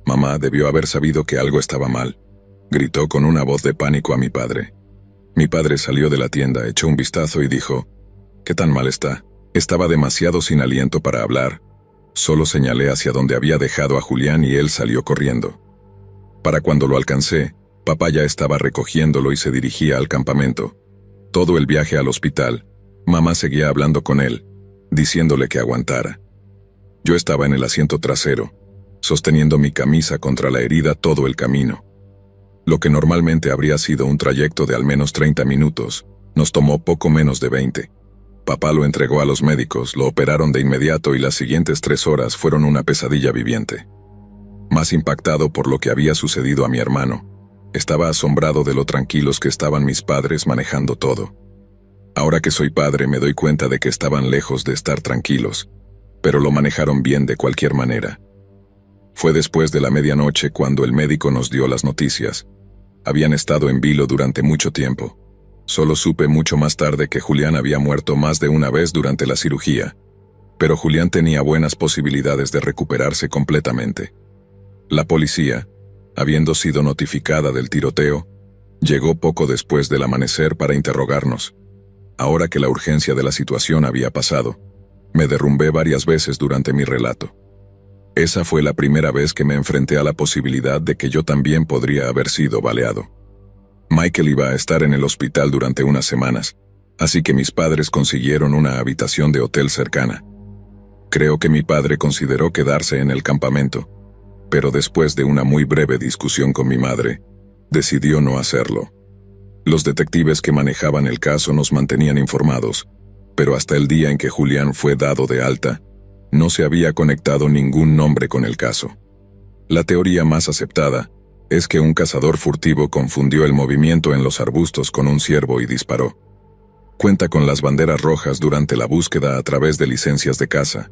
Speaker 1: Mamá debió haber sabido que algo estaba mal. Gritó con una voz de pánico a mi padre. Mi padre salió de la tienda, echó un vistazo y dijo, «¿Qué tan mal está?» Estaba demasiado sin aliento para hablar. Solo señalé hacia donde había dejado a Julián y él salió corriendo. Para cuando lo alcancé, papá ya estaba recogiéndolo y se dirigía al campamento. Todo el viaje al hospital, mamá seguía hablando con él, diciéndole que aguantara. Yo estaba en el asiento trasero, sosteniendo mi camisa contra la herida todo el camino. Lo que normalmente habría sido un trayecto de al menos 30 minutos, nos tomó poco menos de 20. Papá lo entregó a los médicos, lo operaron de inmediato y las siguientes 3 horas fueron una pesadilla viviente. Más impactado por lo que había sucedido a mi hermano, estaba asombrado de lo tranquilos que estaban mis padres manejando todo. Ahora que soy padre me doy cuenta de que estaban lejos de estar tranquilos, pero lo manejaron bien de cualquier manera. Fue después de la medianoche cuando el médico nos dio las noticias. Habían estado en vilo durante mucho tiempo. Solo supe mucho más tarde que Julián había muerto más de una vez durante la cirugía, pero Julián tenía buenas posibilidades de recuperarse completamente. La policía, habiendo sido notificada del tiroteo, llegó poco después del amanecer para interrogarnos. Ahora que la urgencia de la situación había pasado, me derrumbé varias veces durante mi relato. Esa fue la primera vez que me enfrenté a la posibilidad de que yo también podría haber sido baleado. Michael iba a estar en el hospital durante unas semanas, así que mis padres consiguieron una habitación de hotel cercana. Creo que mi padre consideró quedarse en el campamento, pero después de una muy breve discusión con mi madre, decidió no hacerlo. Los detectives que manejaban el caso nos mantenían informados, pero hasta el día en que Julián fue dado de alta, no se había conectado ningún nombre con el caso. La teoría más aceptada es que un cazador furtivo confundió el movimiento en los arbustos con un ciervo y disparó. Cuenta con las banderas rojas durante la búsqueda a través de licencias de caza.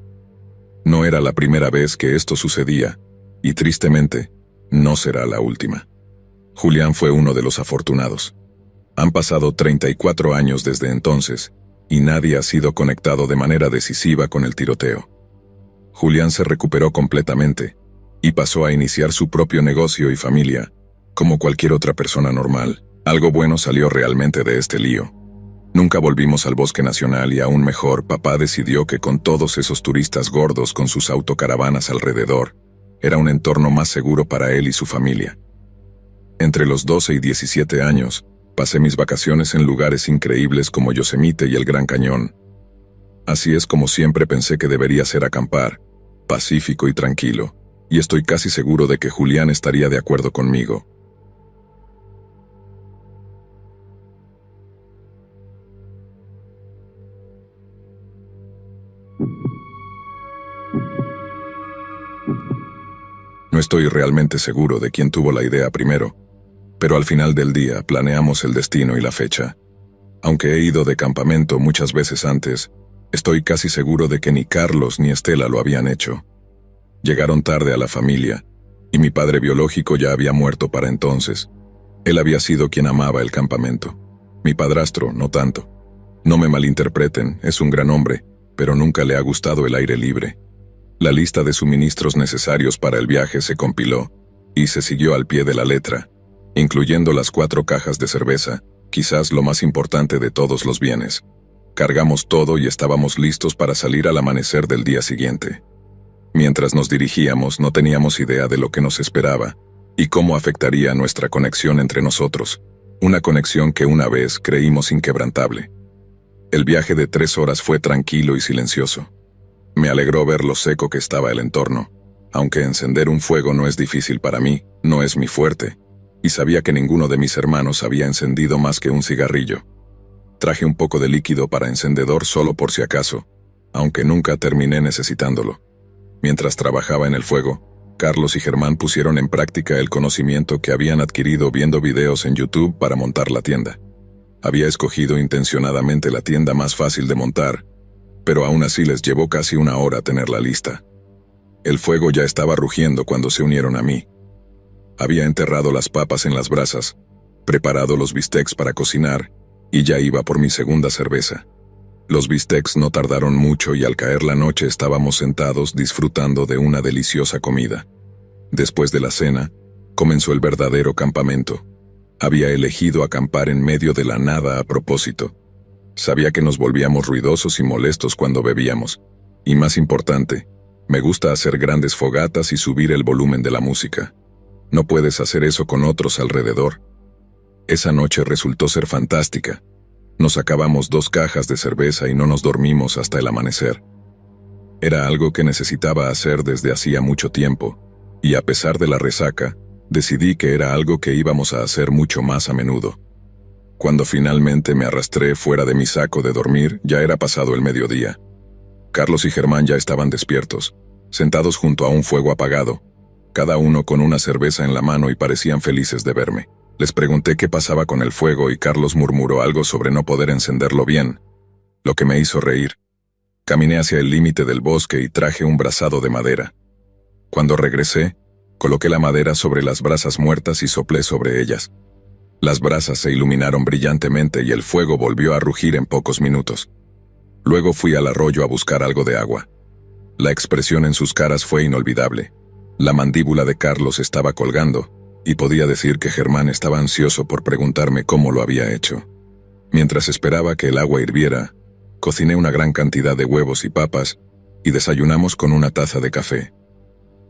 Speaker 1: No era la primera vez que esto sucedía, y tristemente, no será la última. Julián fue uno de los afortunados. Han pasado 34 años desde entonces, y nadie ha sido conectado de manera decisiva con el tiroteo. Julián se recuperó completamente, y pasó a iniciar su propio negocio y familia, como cualquier otra persona normal. Algo bueno salió realmente de este lío. Nunca volvimos al Bosque Nacional y aún mejor, papá decidió que con todos esos turistas gordos con sus autocaravanas alrededor, era un entorno más seguro para él y su familia. Entre los 12 y 17 años, pasé mis vacaciones en lugares increíbles como Yosemite y el Gran Cañón. Así es como siempre pensé que debería ser acampar, pacífico y tranquilo, y estoy casi seguro de que Julián estaría de acuerdo conmigo. No estoy realmente seguro de quién tuvo la idea primero, pero al final del día planeamos el destino y la fecha. Aunque he ido de campamento muchas veces antes, estoy casi seguro de que ni Carlos ni Estela lo habían hecho. Llegaron tarde a la familia, y mi padre biológico ya había muerto para entonces. Él había sido quien amaba el campamento. Mi padrastro, no tanto. No me malinterpreten, es un gran hombre, pero nunca le ha gustado el aire libre. La lista de suministros necesarios para el viaje se compiló, y se siguió al pie de la letra, incluyendo las 4 cajas de cerveza, quizás lo más importante de todos los bienes. Cargamos todo y estábamos listos para salir al amanecer del día siguiente. Mientras nos dirigíamos, no teníamos idea de lo que nos esperaba, y cómo afectaría nuestra conexión entre nosotros, una conexión que una vez creímos inquebrantable. El viaje de 3 horas fue tranquilo y silencioso. Me alegró ver lo seco que estaba el entorno. Aunque encender un fuego no es difícil para mí, no es mi fuerte, y sabía que ninguno de mis hermanos había encendido más que un cigarrillo. Traje un poco de líquido para encendedor solo por si acaso, aunque nunca terminé necesitándolo. Mientras trabajaba en el fuego, Carlos y Germán pusieron en práctica el conocimiento que habían adquirido viendo videos en YouTube para montar la tienda. Había escogido intencionadamente la tienda más fácil de montar, pero aún así les llevó casi 1 hora tenerla lista. El fuego ya estaba rugiendo cuando se unieron a mí. Había enterrado las papas en las brasas, preparado los bistecs para cocinar, y ya iba por mi segunda cerveza. Los bistecs no tardaron mucho y al caer la noche estábamos sentados disfrutando de una deliciosa comida. Después de la cena, comenzó el verdadero campamento. Había elegido acampar en medio de la nada a propósito. Sabía que nos volvíamos ruidosos y molestos cuando bebíamos, y más importante, me gusta hacer grandes fogatas y subir el volumen de la música. No puedes hacer eso con otros alrededor. Esa noche resultó ser fantástica. Nos acabamos 2 cajas de cerveza y no nos dormimos hasta el amanecer. Era algo que necesitaba hacer desde hacía mucho tiempo, y a pesar de la resaca, decidí que era algo que íbamos a hacer mucho más a menudo. Cuando finalmente me arrastré fuera de mi saco de dormir, ya era pasado el mediodía. Carlos y Germán ya estaban despiertos, sentados junto a un fuego apagado, cada uno con una cerveza en la mano y parecían felices de verme. Les pregunté qué pasaba con el fuego y Carlos murmuró algo sobre no poder encenderlo bien, lo que me hizo reír. Caminé hacia el límite del bosque y traje un brazado de madera. Cuando regresé, coloqué la madera sobre las brasas muertas y soplé sobre ellas. Las brasas se iluminaron brillantemente y el fuego volvió a rugir en pocos minutos. Luego fui al arroyo a buscar algo de agua. La expresión en sus caras fue inolvidable. La mandíbula de Carlos estaba colgando, y podía decir que Germán estaba ansioso por preguntarme cómo lo había hecho. Mientras esperaba que el agua hirviera, cociné una gran cantidad de huevos y papas, y desayunamos con una taza de café.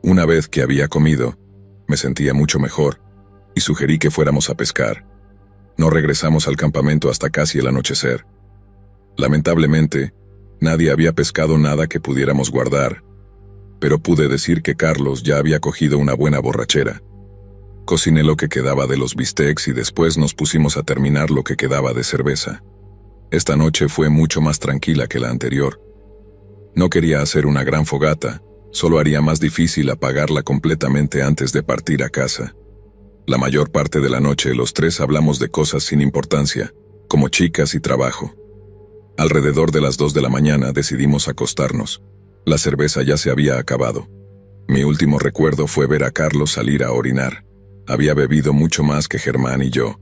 Speaker 1: Una vez que había comido, me sentía mucho mejor, y sugerí que fuéramos a pescar. No regresamos al campamento hasta casi el anochecer. Lamentablemente, nadie había pescado nada que pudiéramos guardar, pero pude decir que Carlos ya había cogido una buena borrachera. Cociné lo que quedaba de los bistecs y después nos pusimos a terminar lo que quedaba de cerveza. Esta noche fue mucho más tranquila que la anterior. No quería hacer una gran fogata, solo haría más difícil apagarla completamente antes de partir a casa. La mayor parte de la noche los 3 hablamos de cosas sin importancia, como chicas y trabajo. Alrededor de las 2 de la mañana decidimos acostarnos. La cerveza ya se había acabado. Mi último recuerdo fue ver a Carlos salir a orinar. Había bebido mucho más que Germán y yo.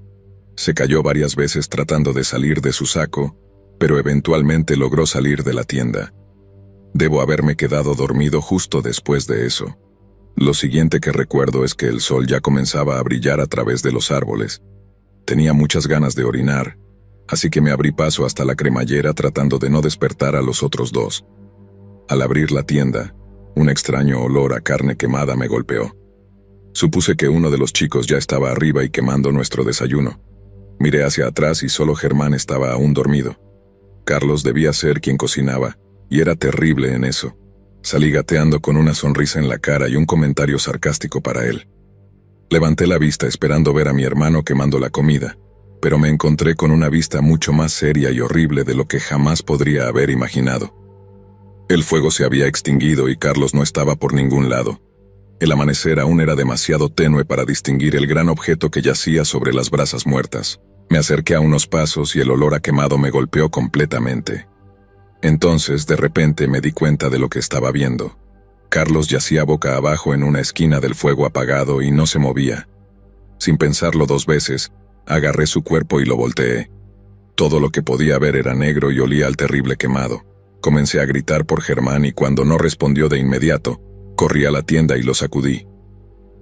Speaker 1: Se cayó varias veces tratando de salir de su saco, pero eventualmente logró salir de la tienda. Debo haberme quedado dormido justo después de eso. Lo siguiente que recuerdo es que el sol ya comenzaba a brillar a través de los árboles. Tenía muchas ganas de orinar, pero eventualmente logró salir de la tienda. Debo haberme quedado dormido justo después de eso. Lo siguiente que recuerdo es que el sol ya comenzaba a brillar a través de los árboles. Tenía muchas ganas de orinar, pero eventualmente logró salir de la tienda. Debo haberme quedado dormido justo después de eso. así que me abrí paso hasta la cremallera tratando de no despertar a los otros dos. Al abrir la tienda, un extraño olor a carne quemada me golpeó. Supuse que uno de los chicos ya estaba arriba y quemando nuestro desayuno. Miré hacia atrás y solo Germán estaba aún dormido. Carlos debía ser quien cocinaba, y era terrible en eso. Salí gateando con una sonrisa en la cara y un comentario sarcástico para él. Levanté la vista esperando ver a mi hermano quemando la comida, pero me encontré con una vista mucho más seria y horrible de lo que jamás podría haber imaginado. El fuego se había extinguido y Carlos no estaba por ningún lado. El amanecer aún era demasiado tenue para distinguir el gran objeto que yacía sobre las brasas muertas. Me acerqué a unos pasos y el olor a quemado me golpeó completamente. Entonces, de repente, me di cuenta de lo que estaba viendo. Carlos yacía boca abajo en una esquina del fuego apagado y no se movía. Sin pensarlo dos veces, agarré su cuerpo y lo volteé. Todo lo que podía ver era negro y olía al terrible quemado. Comencé a gritar por Germán y cuando no respondió de inmediato, corrí a la tienda y lo sacudí.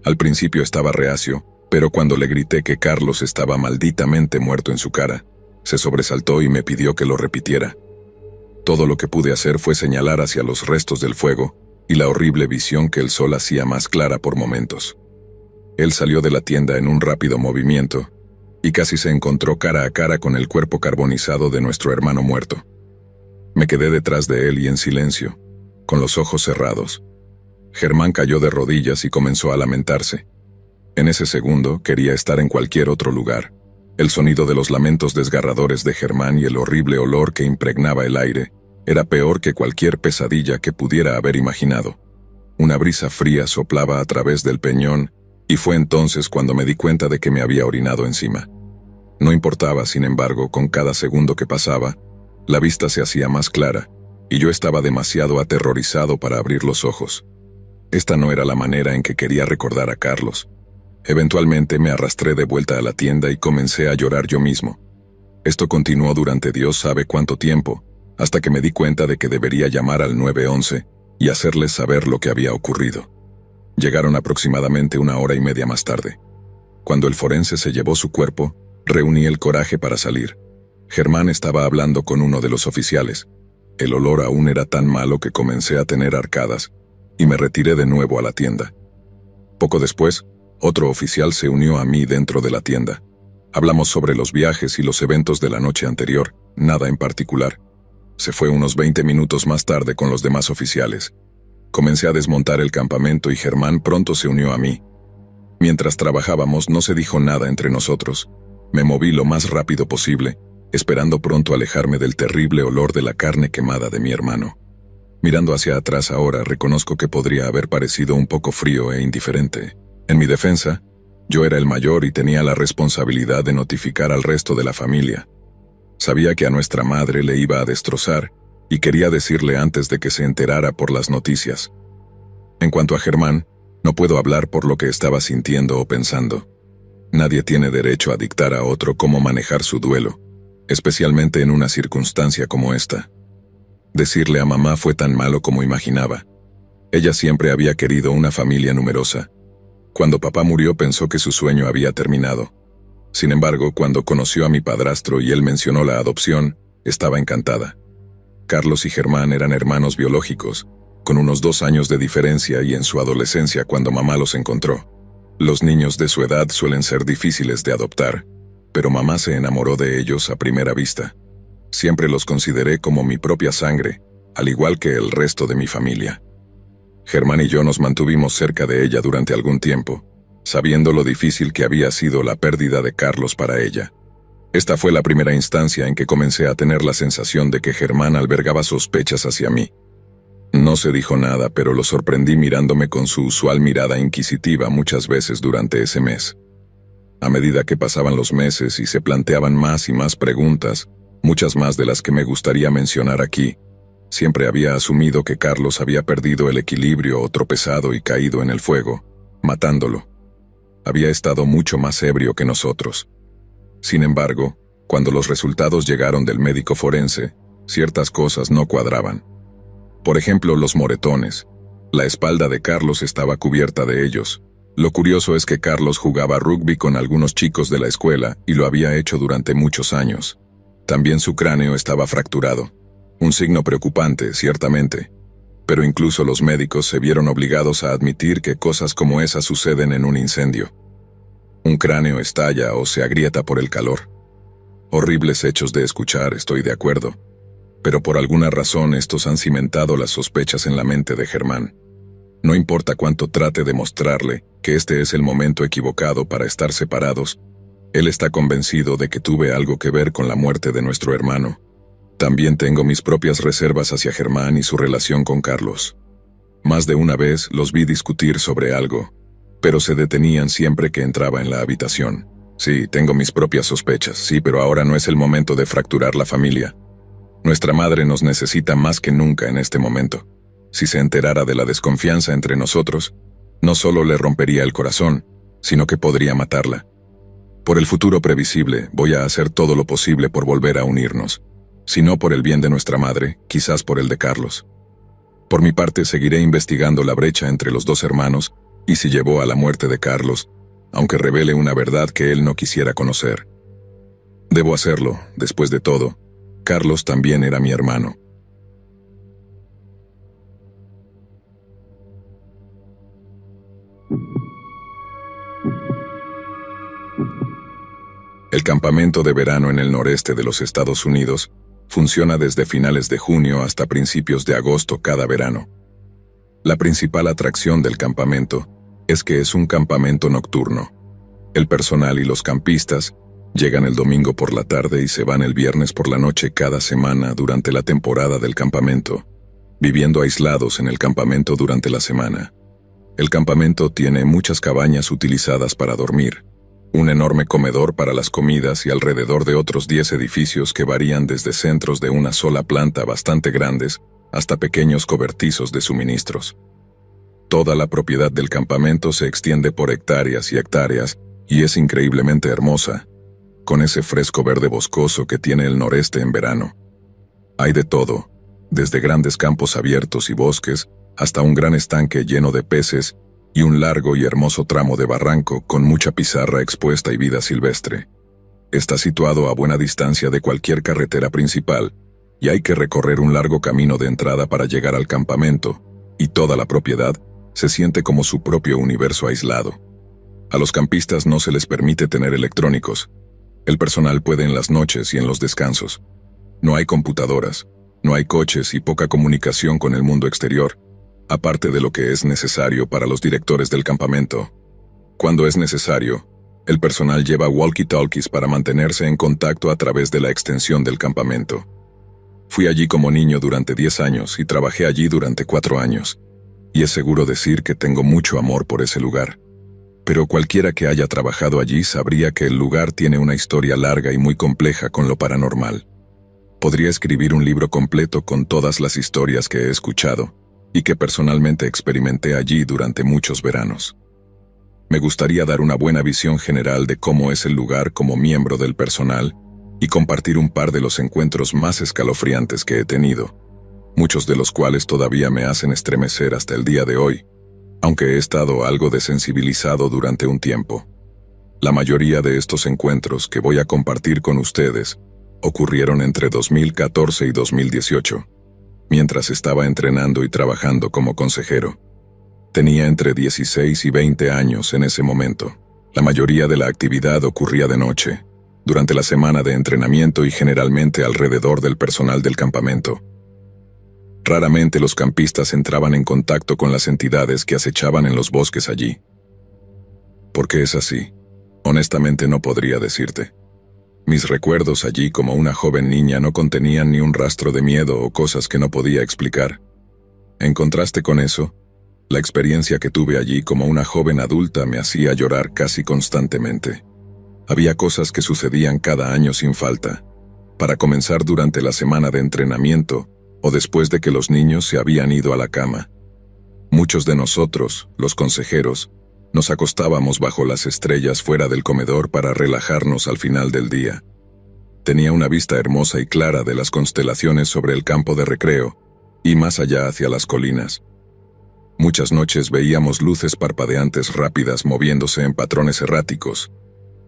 Speaker 1: Al principio estaba reacio, pero cuando le grité que Carlos estaba malditamente muerto en su cara, se sobresaltó y me pidió que lo repitiera. Todo lo que pude hacer fue señalar hacia los restos del fuego y la horrible visión que el sol hacía más clara por momentos. Él salió de la tienda en un rápido movimiento y casi se encontró cara a cara con el cuerpo carbonizado de nuestro hermano muerto. Me quedé detrás de él y en silencio, con los ojos cerrados. Germán cayó de rodillas y comenzó a lamentarse. En ese segundo quería estar en cualquier otro lugar. El sonido de los lamentos desgarradores de Germán y el horrible olor que impregnaba el aire era peor que cualquier pesadilla que pudiera haber imaginado. Una brisa fría soplaba a través del peñón y fue entonces cuando me di cuenta de que me había orinado encima. No importaba, sin embargo, con cada segundo que pasaba, la vista se hacía más clara y yo estaba demasiado aterrorizado para abrir los ojos. Esta no era la manera en que quería recordar a Carlos. Eventualmente me arrastré de vuelta a la tienda y comencé a llorar yo mismo. Esto continuó durante Dios sabe cuánto tiempo, hasta que me di cuenta de que debería llamar al 911 y hacerles saber lo que había ocurrido. Llegaron aproximadamente 1 hora y media más tarde. Cuando el forense se llevó su cuerpo, reuní el coraje para salir. Germán estaba hablando con uno de los oficiales. El olor aún era tan malo que comencé a tener arcadas y me retiré de nuevo a la tienda. Poco después, otro oficial se unió a mí dentro de la tienda. Hablamos sobre los viajes y los eventos de la noche anterior, nada en particular. Se fue unos 20 minutos más tarde con los demás oficiales. Comencé a desmontar el campamento y Germán pronto se unió a mí. Mientras trabajábamos no se dijo nada entre nosotros. Me moví lo más rápido posible, esperando pronto alejarme del terrible olor de la carne quemada de mi hermano. Mirando hacia atrás ahora, reconozco que podría haber parecido un poco frío e indiferente. En mi defensa, yo era el mayor y tenía la responsabilidad de notificar al resto de la familia. Sabía que a nuestra madre le iba a destrozar y quería decirle antes de que se enterara por las noticias. En cuanto a Germán, no puedo hablar por lo que estaba sintiendo o pensando. Nadie tiene derecho a dictar a otro cómo manejar su duelo, especialmente en una circunstancia como esta. Decirle a mamá fue tan malo como imaginaba. Ella siempre había querido una familia numerosa. Cuando papá murió pensó que su sueño había terminado. Sin embargo, cuando conoció a mi padrastro y él mencionó la adopción, estaba encantada. Carlos y Germán eran hermanos biológicos, con unos 2 años de diferencia y en su adolescencia cuando mamá los encontró. Los niños de su edad suelen ser difíciles de adoptar, pero mamá se enamoró de ellos a primera vista. Siempre los consideré como mi propia sangre, al igual que el resto de mi familia. Germán y yo nos mantuvimos cerca de ella durante algún tiempo, sabiendo lo difícil que había sido la pérdida de Carlos para ella. Esta fue la primera instancia en que comencé a tener la sensación de que Germán albergaba sospechas hacia mí. No se dijo nada, pero lo sorprendí mirándome con su usual mirada inquisitiva muchas veces durante ese mes. A medida que pasaban los meses y se planteaban más y más preguntas, muchas más de las que me gustaría mencionar aquí, siempre había asumido que Carlos había perdido el equilibrio o tropezado y caído en el fuego, matándolo. Había estado mucho más ebrio que nosotros. Sin embargo, cuando los resultados llegaron del médico forense, ciertas cosas no cuadraban. Por ejemplo, los moretones. La espalda de Carlos estaba cubierta de ellos. Lo curioso es que Carlos jugaba rugby con algunos chicos de la escuela y lo había hecho durante muchos años. También su cráneo estaba fracturado. Un signo preocupante, ciertamente. Pero incluso los médicos se vieron obligados a admitir que cosas como esas suceden en un incendio. Un cráneo estalla o se agrieta por el calor. Horribles hechos de escuchar, estoy de acuerdo. Pero por alguna razón estos han cimentado las sospechas en la mente de Germán. No importa cuánto trate de mostrarle que este es el momento equivocado para estar separados, él está convencido de que tuve algo que ver con la muerte de nuestro hermano. También tengo mis propias reservas hacia Germán y su relación con Carlos. Más de una vez los vi discutir sobre algo, pero se detenían siempre que entraba en la habitación. Sí, tengo mis propias sospechas, sí, pero ahora no es el momento de fracturar la familia. Nuestra madre nos necesita más que nunca en este momento. Si se enterara de la desconfianza entre nosotros, no solo le rompería el corazón, sino que podría matarla. Por el futuro previsible, voy a hacer todo lo posible por volver a unirnos. Si no por el bien de nuestra madre, quizás por el de Carlos. Por mi parte, seguiré investigando la brecha entre los dos hermanos y si llevó a la muerte de Carlos, aunque revele una verdad que él no quisiera conocer. Debo hacerlo, después de todo. Carlos también era mi hermano. El campamento de verano en el noreste de los Estados Unidos funciona desde finales de junio hasta principios de agosto cada verano. La principal atracción del campamento es que es un campamento nocturno. El personal y los campistas llegan el domingo por la tarde y se van el viernes por la noche cada semana durante la temporada del campamento, viviendo aislados en el campamento durante la semana. El campamento tiene muchas cabañas utilizadas para dormir, un enorme comedor para las comidas y alrededor de otros 10 edificios que varían desde centros de una sola planta bastante grandes hasta pequeños cobertizos de suministros. Toda la propiedad del campamento se extiende por hectáreas y hectáreas y es increíblemente hermosa, con ese fresco verde boscoso que tiene el noreste en verano. Hay de todo, desde grandes campos abiertos y bosques hasta un gran estanque lleno de peces y un largo y hermoso tramo de barranco con mucha pizarra expuesta y vida silvestre. Está situado a buena distancia de cualquier carretera principal, y hay que recorrer un largo camino de entrada para llegar al campamento, y toda la propiedad se siente como su propio universo aislado. A los campistas no se les permite tener electrónicos. El personal puede en las noches y en los descansos. No hay computadoras, no hay coches y poca comunicación con el mundo exterior, aparte de lo que es necesario para los directores del campamento. Cuando es necesario, el personal lleva walkie-talkies para mantenerse en contacto a través de la extensión del campamento. Fui allí como niño durante 10 años y trabajé allí durante 4 años, y es seguro decir que tengo mucho amor por ese lugar. Pero cualquiera que haya trabajado allí sabría que el lugar tiene una historia larga y muy compleja con lo paranormal. Podría escribir un libro completo con todas las historias que he escuchado, y que personalmente experimenté allí durante muchos veranos. Me gustaría dar una buena visión general de cómo es el lugar como miembro del personal y compartir un par de los encuentros más escalofriantes que he tenido, muchos de los cuales todavía me hacen estremecer hasta el día de hoy, aunque he estado algo desensibilizado durante un tiempo. La mayoría de estos encuentros que voy a compartir con ustedes ocurrieron entre 2014 y 2018. Mientras estaba entrenando y trabajando como consejero. Tenía entre 16 y 20 años en ese momento. La mayoría de la actividad ocurría de noche, durante la semana de entrenamiento y generalmente alrededor del personal del campamento. Raramente los campistas entraban en contacto con las entidades que acechaban en los bosques allí. ¿Por qué es así? Honestamente no podría decirte. Mis recuerdos allí como una joven niña no contenían ni un rastro de miedo o cosas que no podía explicar. En contraste con eso, la experiencia que tuve allí como una joven adulta me hacía llorar casi constantemente. Había cosas que sucedían cada año sin falta, para comenzar durante la semana de entrenamiento o después de que los niños se habían ido a la cama. Muchos de nosotros, los consejeros, nos acostábamos bajo las estrellas fuera del comedor para relajarnos al final del día. Tenía una vista hermosa y clara de las constelaciones sobre el campo de recreo, y más allá hacia las colinas. Muchas noches veíamos luces parpadeantes rápidas moviéndose en patrones erráticos,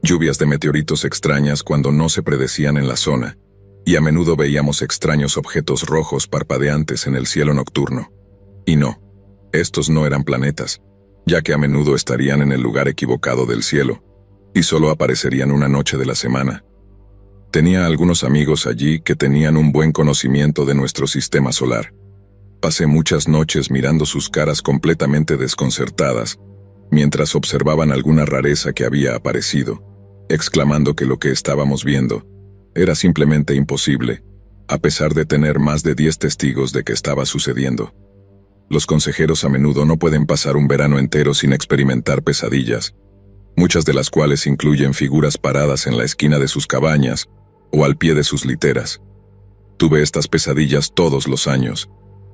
Speaker 1: lluvias de meteoritos extrañas cuando no se predecían en la zona, y a menudo veíamos extraños objetos rojos parpadeantes en el cielo nocturno. Y no, estos no eran planetas, ya que a menudo estarían en el lugar equivocado del cielo, y solo aparecerían una noche de la semana. Tenía algunos amigos allí que tenían un buen conocimiento de nuestro sistema solar. Pasé muchas noches mirando sus caras completamente desconcertadas, mientras observaban alguna rareza que había aparecido, exclamando que lo que estábamos viendo era simplemente imposible, a pesar de tener más de 10 testigos de que estaba sucediendo. Los consejeros a menudo no pueden pasar un verano entero sin experimentar pesadillas, muchas de las cuales incluyen figuras paradas en la esquina de sus cabañas o al pie de sus literas. Tuve estas pesadillas todos los años,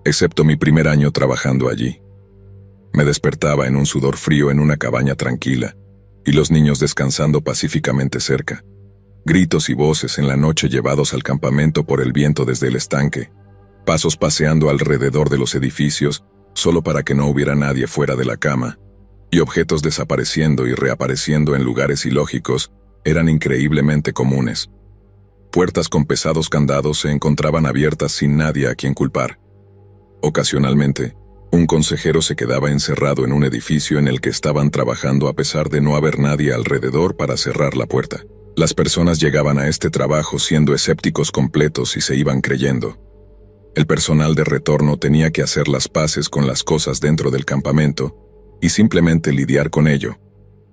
Speaker 1: excepto mi primer año trabajando allí. Me despertaba en un sudor frío en una cabaña tranquila, y los niños descansando pacíficamente cerca. Gritos y voces en la noche llevados al campamento por el viento desde el estanque. Pasos paseando alrededor de los edificios, solo para que no hubiera nadie fuera de la cama. Y objetos desapareciendo y reapareciendo en lugares ilógicos eran increíblemente comunes. Puertas con pesados candados se encontraban abiertas sin nadie a quien culpar. Ocasionalmente, un consejero se quedaba encerrado en un edificio en el que estaban trabajando a pesar de no haber nadie alrededor para cerrar la puerta. Las personas llegaban a este trabajo siendo escépticos completos y se iban creyendo. El personal de retorno tenía que hacer las paces con las cosas dentro del campamento y simplemente lidiar con ello,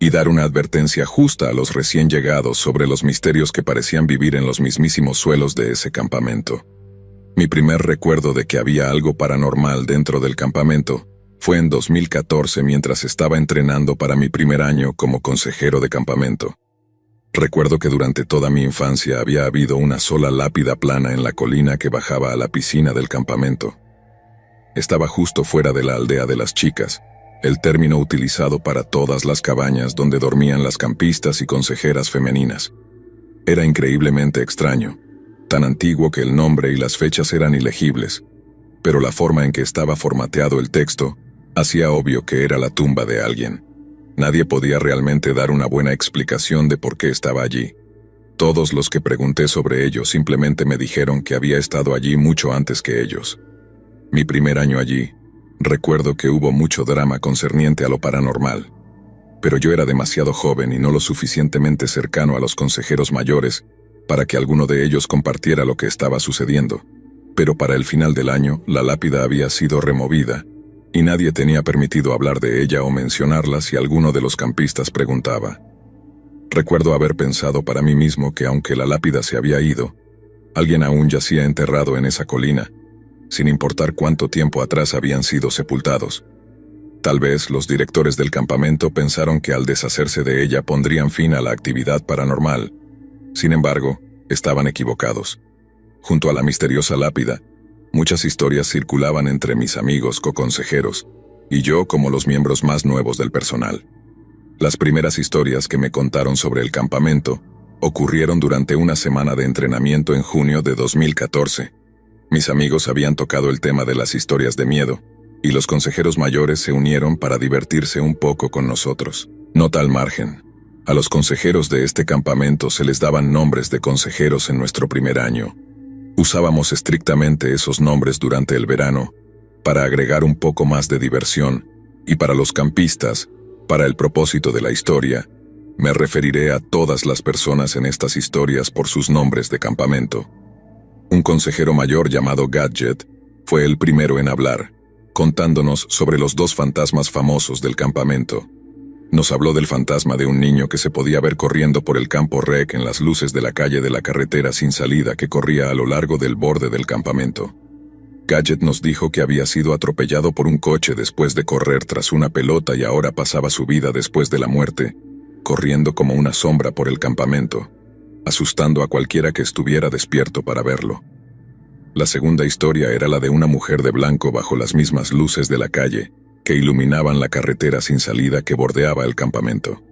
Speaker 1: y dar una advertencia justa a los recién llegados sobre los misterios que parecían vivir en los mismísimos suelos de ese campamento. Mi primer recuerdo de que había algo paranormal dentro del campamento fue en 2014 mientras estaba entrenando para mi primer año como consejero de campamento. Recuerdo que durante toda mi infancia había habido una sola lápida plana en la colina que bajaba a la piscina del campamento. Estaba justo fuera de la aldea de las chicas, el término utilizado para todas las cabañas donde dormían las campistas y consejeras femeninas. Era increíblemente extraño, tan antiguo que el nombre y las fechas eran ilegibles, pero la forma en que estaba formateado el texto hacía obvio que era la tumba de alguien. Nadie podía realmente dar una buena explicación de por qué estaba allí. Todos los que pregunté sobre ello simplemente me dijeron que había estado allí mucho antes que ellos. Mi primer año allí, recuerdo que hubo mucho drama concerniente a lo paranormal, pero yo era demasiado joven y no lo suficientemente cercano a los consejeros mayores para que alguno de ellos compartiera lo que estaba sucediendo. Pero para el final del año, la lápida había sido removida, y nadie tenía permitido hablar de ella o mencionarla si alguno de los campistas preguntaba. Recuerdo haber pensado para mí mismo que aunque la lápida se había ido, alguien aún yacía enterrado en esa colina, sin importar cuánto tiempo atrás habían sido sepultados. Tal vez los directores del campamento pensaron que al deshacerse de ella pondrían fin a la actividad paranormal. Sin embargo, estaban equivocados. Junto a la misteriosa lápida, muchas historias circulaban entre mis amigos co-consejeros y yo como los miembros más nuevos del personal. Las primeras historias que me contaron sobre el campamento ocurrieron durante una semana de entrenamiento en junio de 2014. Mis amigos habían tocado el tema de las historias de miedo, y los consejeros mayores se unieron para divertirse un poco con nosotros. Nota al margen. A los consejeros de este campamento se les daban nombres de consejeros en nuestro primer año. Usábamos estrictamente esos nombres durante el verano, para agregar un poco más de diversión, y para los campistas, para el propósito de la historia, me referiré a todas las personas en estas historias por sus nombres de campamento. Un consejero mayor llamado Gadget fue el primero en hablar, contándonos sobre los dos fantasmas famosos del campamento. Nos habló del fantasma de un niño que se podía ver corriendo por el campo rec en las luces de la calle de la carretera sin salida que corría a lo largo del borde del campamento. Gadget nos dijo que había sido atropellado por un coche después de correr tras una pelota y ahora pasaba su vida después de la muerte, corriendo como una sombra por el campamento, asustando a cualquiera que estuviera despierto para verlo. La segunda historia era la de una mujer de blanco bajo las mismas luces de la calle, que iluminaban la carretera sin salida que bordeaba el campamento.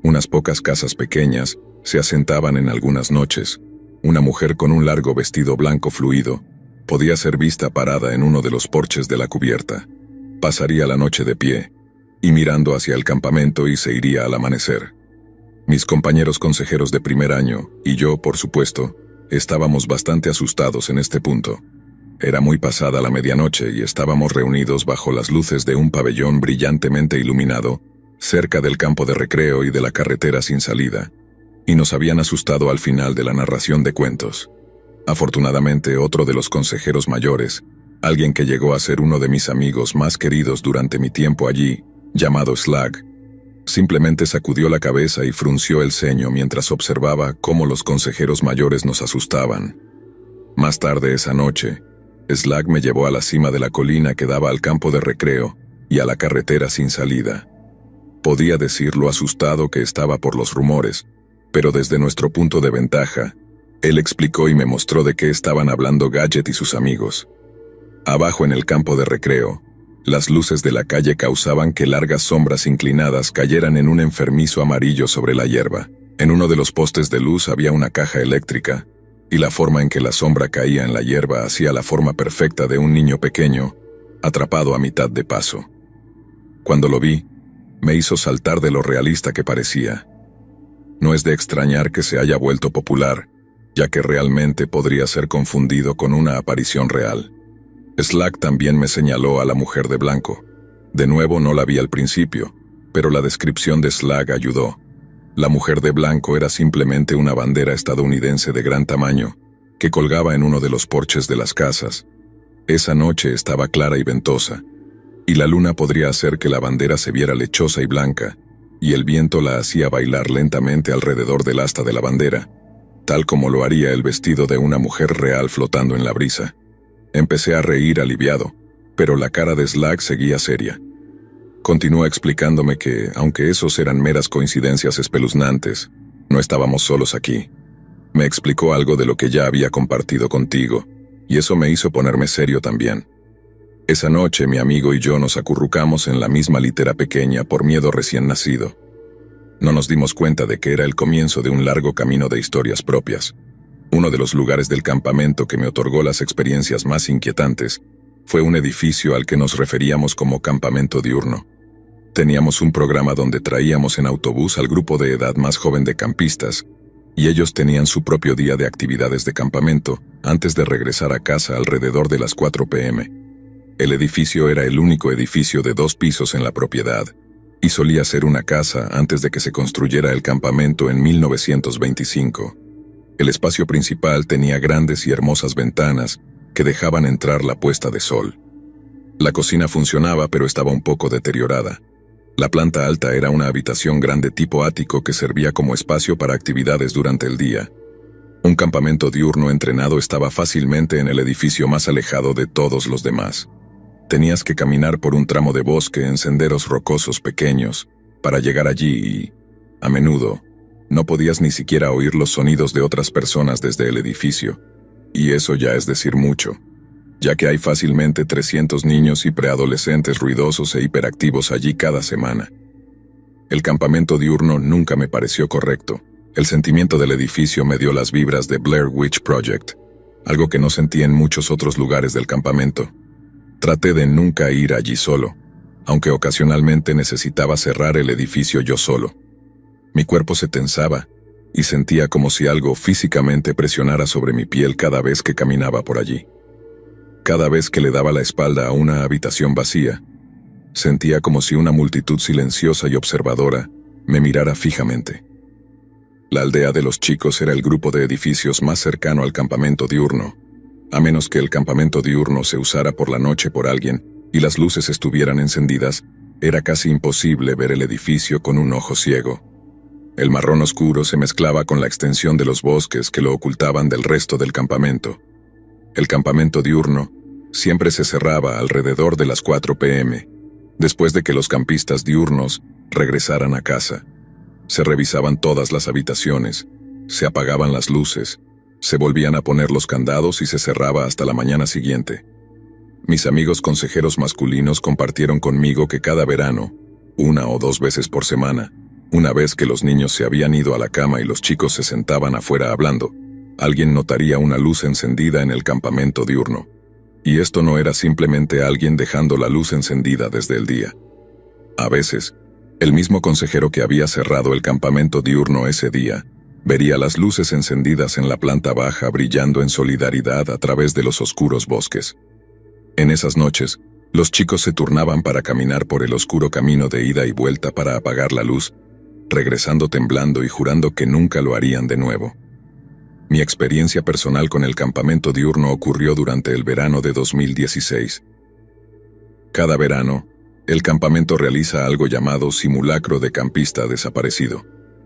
Speaker 1: Unas pocas casas pequeñas se asentaban en algunas noches. Una mujer con un largo vestido blanco fluido podía ser vista parada en uno de los porches de la cubierta. Pasaría la noche de pie, y mirando hacia el campamento y se iría al amanecer. Mis compañeros consejeros de primer año, y yo, por supuesto, Estábamos bastante asustados en este punto. Era muy pasada la medianoche y estábamos reunidos bajo las luces de un pabellón brillantemente iluminado, cerca del campo de recreo y de la carretera sin salida, y nos habían asustado al final de la narración de cuentos. Afortunadamente, otro de los consejeros mayores, alguien que llegó a ser uno de mis amigos más queridos durante mi tiempo allí, llamado Slag, simplemente sacudió la cabeza y frunció el ceño mientras observaba cómo los consejeros mayores nos asustaban. Más tarde esa noche, Slag me llevó a la cima de la colina que daba al campo de recreo y a la carretera sin salida. Podía decir lo asustado que estaba por los rumores, pero desde nuestro punto de ventaja, él explicó y me mostró de qué estaban hablando Gadget y sus amigos. Abajo en el campo de recreo, las luces de la calle causaban que largas sombras inclinadas cayeran en un enfermizo amarillo sobre la hierba. En uno de los postes de luz había una caja eléctrica, y la forma en que la sombra caía en la hierba hacía la forma perfecta de un niño pequeño, atrapado a mitad de paso. Cuando lo vi, me hizo saltar de lo realista que parecía. No es de extrañar que se haya vuelto popular, ya que realmente podría ser confundido con una aparición real. Slag también me señaló a la mujer de blanco. De nuevo no la vi al principio, pero la descripción de Slag ayudó. La mujer de blanco era simplemente una bandera estadounidense de gran tamaño, que colgaba en uno de los porches de las casas. Esa noche estaba clara y ventosa, y la luna podría hacer que la bandera se viera lechosa y blanca, y el viento la hacía bailar lentamente alrededor del asta de la bandera, tal como lo haría el vestido de una mujer real flotando en la brisa. Empecé a reír aliviado, pero la cara de Slag seguía seria. Continuó explicándome que, aunque esos eran meras coincidencias espeluznantes, no estábamos solos aquí. Me explicó algo de lo que ya había compartido contigo, y eso me hizo ponerme serio también. Esa noche mi amigo y yo nos acurrucamos en la misma litera pequeña por miedo recién nacido. No nos dimos cuenta de que era el comienzo de un largo camino de historias propias. Uno de los lugares del campamento que me otorgó las experiencias más inquietantes fue un edificio al que nos referíamos como campamento diurno. Teníamos un programa donde traíamos en autobús al grupo de edad más joven de campistas, y ellos tenían su propio día de actividades de campamento antes de regresar a casa alrededor de las 4 p.m. El edificio era el único edificio de 2 pisos en la propiedad, y solía ser una casa antes de que se construyera el campamento en 1925. El espacio principal tenía grandes y hermosas ventanas que dejaban entrar la puesta de sol. La cocina funcionaba, pero estaba un poco deteriorada. La planta alta era una habitación grande tipo ático que servía como espacio para actividades durante el día. Un campamento diurno entrenado estaba fácilmente en el edificio más alejado de todos los demás. Tenías que caminar por un tramo de bosque en senderos rocosos pequeños para llegar allí y, a menudo, no podías ni siquiera oír los sonidos de otras personas desde el edificio, y eso ya es decir mucho, ya que hay fácilmente 300 niños y preadolescentes ruidosos e hiperactivos allí cada semana. El campamento diurno nunca me pareció correcto. El sentimiento del edificio me dio las vibras de Blair Witch Project, algo que no sentí en muchos otros lugares del campamento. Traté de nunca ir allí solo, aunque ocasionalmente necesitaba cerrar el edificio yo solo. Mi cuerpo se tensaba y sentía como si algo físicamente presionara sobre mi piel cada vez que caminaba por allí. Cada vez que le daba la espalda a una habitación vacía, sentía como si una multitud silenciosa y observadora me mirara fijamente. La aldea de los chicos era el grupo de edificios más cercano al campamento diurno, a menos que el campamento diurno se usara por la noche por alguien y las luces estuvieran encendidas, era casi imposible ver el edificio con un ojo ciego. El marrón oscuro se mezclaba con la extensión de los bosques que lo ocultaban del resto del campamento. El campamento diurno siempre se cerraba alrededor de las 4 p.m., después de que los campistas diurnos regresaran a casa. Se revisaban todas las habitaciones, se apagaban las luces, se volvían a poner los candados y se cerraba hasta la mañana siguiente. Mis amigos consejeros masculinos compartieron conmigo que cada verano, 1 o 2 veces por semana, una vez que los niños se habían ido a la cama y los chicos se sentaban afuera hablando, alguien notaría una luz encendida en el campamento diurno. Y esto no era simplemente alguien dejando la luz encendida desde el día. A veces, el mismo consejero que había cerrado el campamento diurno ese día, Vería las luces encendidas en la planta baja brillando en solidaridad a través de los oscuros bosques. En esas noches, los chicos se turnaban para caminar por el oscuro camino de ida y vuelta para apagar la luz, regresando temblando y jurando que nunca lo harían de nuevo. Mi experiencia personal con el campamento diurno ocurrió durante el verano de 2016. Cada verano, el campamento realiza algo llamado simulacro de campista desaparecido.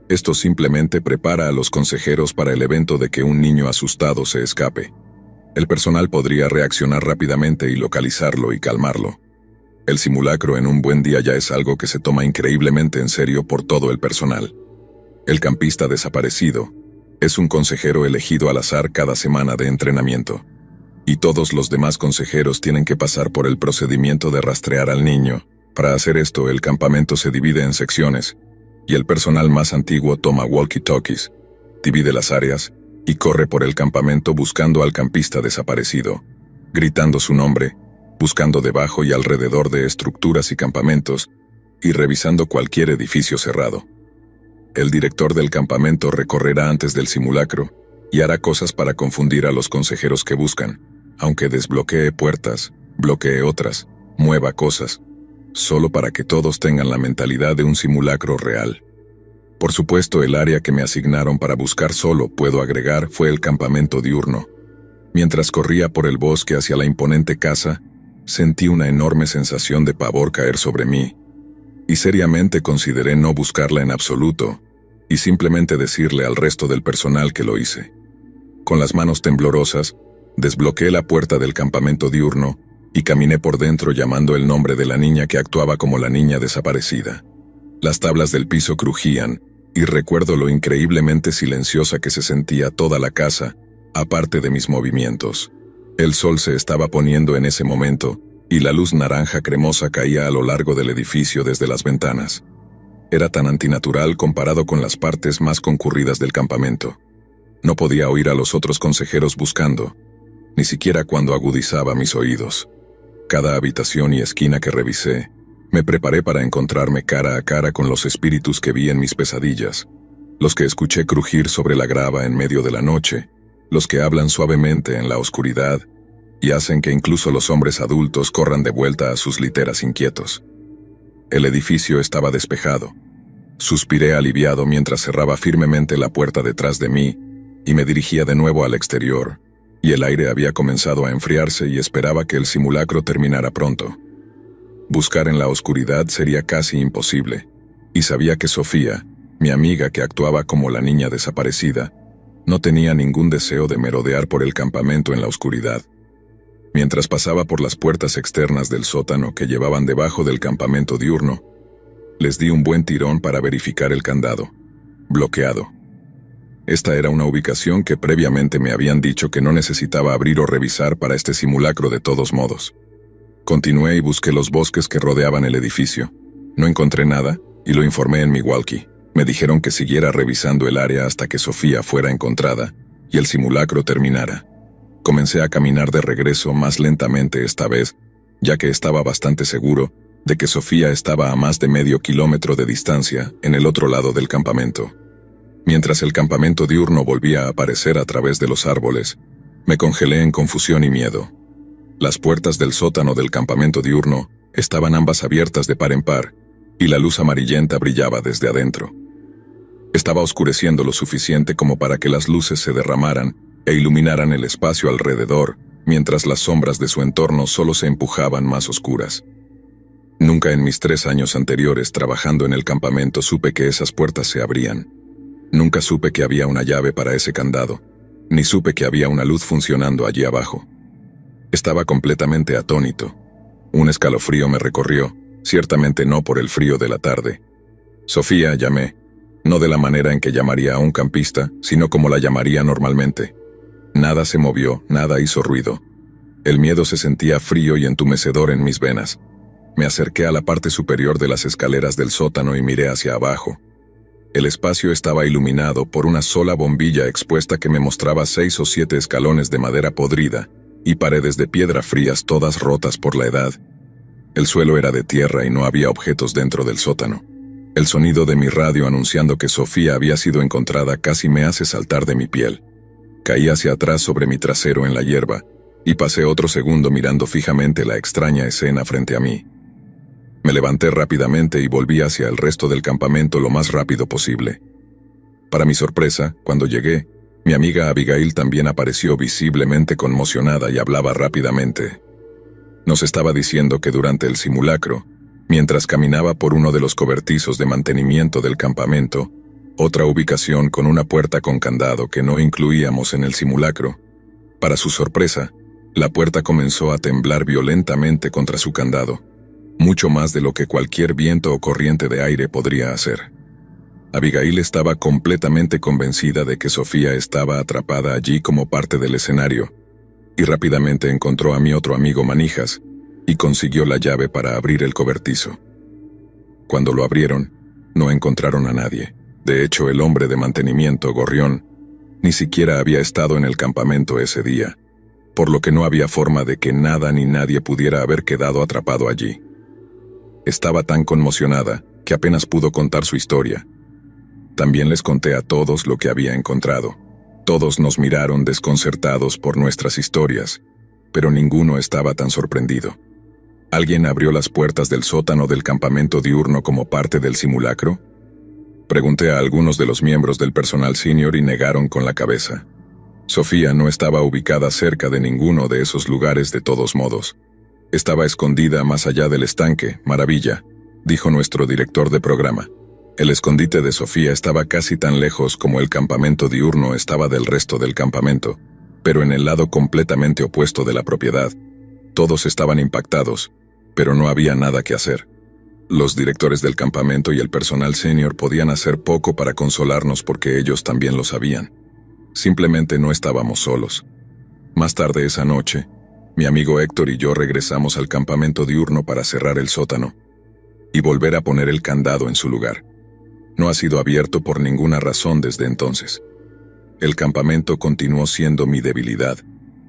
Speaker 1: Esto simplemente prepara a los consejeros para el evento de que un niño asustado se escape. El personal podría reaccionar rápidamente y localizarlo y calmarlo. El simulacro en un buen día ya es algo que se toma increíblemente en serio por todo el personal. El campista desaparecido es un consejero elegido al azar cada semana de entrenamiento. Y todos los demás consejeros tienen que pasar por el procedimiento de rastrear al niño. Para hacer esto, el campamento se divide en secciones, y el personal más antiguo toma walkie-talkies, divide las áreas y corre por el campamento buscando al campista desaparecido, gritando su nombre, buscando debajo y alrededor de estructuras y campamentos, y revisando cualquier edificio cerrado. El director del campamento recorrerá antes del simulacro y hará cosas para confundir a los consejeros que buscan, aunque desbloquee puertas, bloquee otras, mueva cosas, solo para que todos tengan la mentalidad de un simulacro real. Por supuesto, el área que me asignaron para buscar solo, puedo agregar, fue el campamento diurno. Mientras corría por el bosque hacia la imponente casa, sentí una enorme sensación de pavor caer sobre mí, y seriamente consideré no buscarla en absoluto, y simplemente decirle al resto del personal que lo hice. Con las manos temblorosas, desbloqueé la puerta del campamento diurno y caminé por dentro llamando el nombre de la niña que actuaba como la niña desaparecida. Las tablas del piso crujían, y recuerdo lo increíblemente silenciosa que se sentía toda la casa, aparte de mis movimientos. El sol se estaba poniendo en ese momento, y la luz naranja cremosa caía a lo largo del edificio desde las ventanas. Era tan antinatural comparado con las partes más concurridas del campamento. No podía oír a los otros consejeros buscando, ni siquiera cuando agudizaba mis oídos. Cada habitación y esquina que revisé, me preparé para encontrarme cara a cara con los espíritus que vi en mis pesadillas, los que escuché crujir sobre la grava en medio de la noche, los que hablan suavemente en la oscuridad y hacen que incluso los hombres adultos corran de vuelta a sus literas inquietos. El edificio estaba despejado. Suspiré aliviado mientras cerraba firmemente la puerta detrás de mí y me dirigía de nuevo al exterior, y el aire había comenzado a enfriarse y esperaba que el simulacro terminara pronto. Buscar en la oscuridad sería casi imposible, y sabía que Sofía, mi amiga que actuaba como la niña desaparecida, no tenía ningún deseo de merodear por el campamento en la oscuridad. Mientras pasaba por las puertas externas del sótano que llevaban debajo del campamento diurno, les di un buen tirón para verificar el candado. Bloqueado. Esta era una ubicación que previamente me habían dicho que no necesitaba abrir o revisar para este simulacro de todos modos. Continué y busqué los bosques que rodeaban el edificio. No encontré nada, y lo informé en mi walkie. Me dijeron que siguiera revisando el área hasta que Sofía fuera encontrada, y el simulacro terminara. Comencé a caminar de regreso más lentamente esta vez, ya que estaba bastante seguro de que Sofía estaba a más de medio kilómetro de distancia en el otro lado del campamento. Mientras el campamento diurno volvía a aparecer a través de los árboles, me congelé en confusión y miedo. Las puertas del sótano del campamento diurno estaban ambas abiertas de par en par, y la luz amarillenta brillaba desde adentro. Estaba oscureciendo lo suficiente como para que las luces se derramaran e iluminaran el espacio alrededor, mientras las sombras de su entorno solo se empujaban más oscuras. Nunca en mis 3 años anteriores trabajando en el campamento supe que esas puertas se abrían. Nunca supe que había una llave para ese candado, ni supe que había una luz funcionando allí abajo. Estaba completamente atónito. Un escalofrío me recorrió, ciertamente no por el frío de la tarde. Sofía, llamé, no de la manera en que llamaría a un campista, sino como la llamaría normalmente. Nada se movió, nada hizo ruido. El miedo se sentía frío y entumecedor en mis venas. Me acerqué a la parte superior de las escaleras del sótano y miré hacia abajo. El espacio estaba iluminado por una sola bombilla expuesta que me mostraba 6 o 7 escalones de madera podrida y paredes de piedra frías todas rotas por la edad. El suelo era de tierra y no había objetos dentro del sótano. El sonido de mi radio anunciando que Sofía había sido encontrada casi me hace saltar de mi piel. Caí hacia atrás sobre mi trasero en la hierba y pasé otro segundo mirando fijamente la extraña escena frente a mí. Me levanté rápidamente y volví hacia el resto del campamento lo más rápido posible. Para mi sorpresa, cuando llegué, mi amiga Abigail también apareció visiblemente conmocionada y hablaba rápidamente. Nos estaba diciendo que durante el simulacro, mientras caminaba por uno de los cobertizos de mantenimiento del campamento, otra ubicación con una puerta con candado que no incluíamos en el simulacro, para su sorpresa, la puerta comenzó a temblar violentamente contra su candado, mucho más de lo que cualquier viento o corriente de aire podría hacer. Abigail estaba completamente convencida de que Sofía estaba atrapada allí como parte del escenario, y rápidamente encontró a mi otro amigo Manijas y consiguió la llave para abrir el cobertizo. Cuando lo abrieron, no encontraron a nadie. De hecho, el hombre de mantenimiento, Gorrión, ni siquiera había estado en el campamento ese día, por lo que no había forma de que nada ni nadie pudiera haber quedado atrapado allí. Estaba tan conmocionada que apenas pudo contar su historia. También les conté a todos lo que había encontrado. Todos nos miraron desconcertados por nuestras historias, pero ninguno estaba tan sorprendido. ¿Alguien abrió las puertas del sótano del campamento diurno como parte del simulacro? Pregunté a algunos de los miembros del personal senior y negaron con la cabeza. Sofía no estaba ubicada cerca de ninguno de esos lugares de todos modos. Estaba escondida más allá del estanque, maravilla, dijo nuestro director de programa. El escondite de Sofía estaba casi tan lejos como el campamento diurno estaba del resto del campamento, pero en el lado completamente opuesto de la propiedad. Todos estaban impactados, pero no había nada que hacer. Los directores del campamento y el personal senior podían hacer poco para consolarnos porque ellos también lo sabían. Simplemente no estábamos solos. Más tarde esa noche, mi amigo Héctor y yo regresamos al campamento diurno para cerrar el sótano y volver a poner el candado en su lugar. No ha sido abierto por ninguna razón desde entonces. El campamento continuó siendo mi debilidad,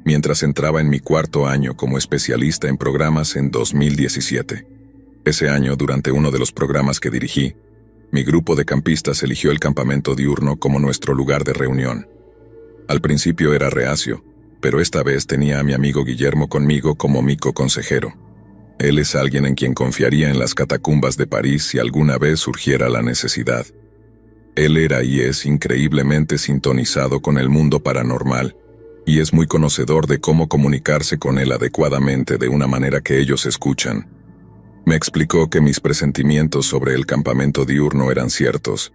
Speaker 1: mientras entraba en mi cuarto año como especialista en programas en 2017. Ese año, durante uno de los programas que dirigí, mi grupo de campistas eligió el campamento diurno como nuestro lugar de reunión. Al principio era reacio, pero esta vez tenía a mi amigo Guillermo conmigo como mi co-consejero. Él es alguien en quien confiaría en las catacumbas de París si alguna vez surgiera la necesidad. Él era y es increíblemente sintonizado con el mundo paranormal, y es muy conocedor de cómo comunicarse con él adecuadamente de una manera que ellos escuchan. Me explicó que mis presentimientos sobre el campamento diurno eran ciertos,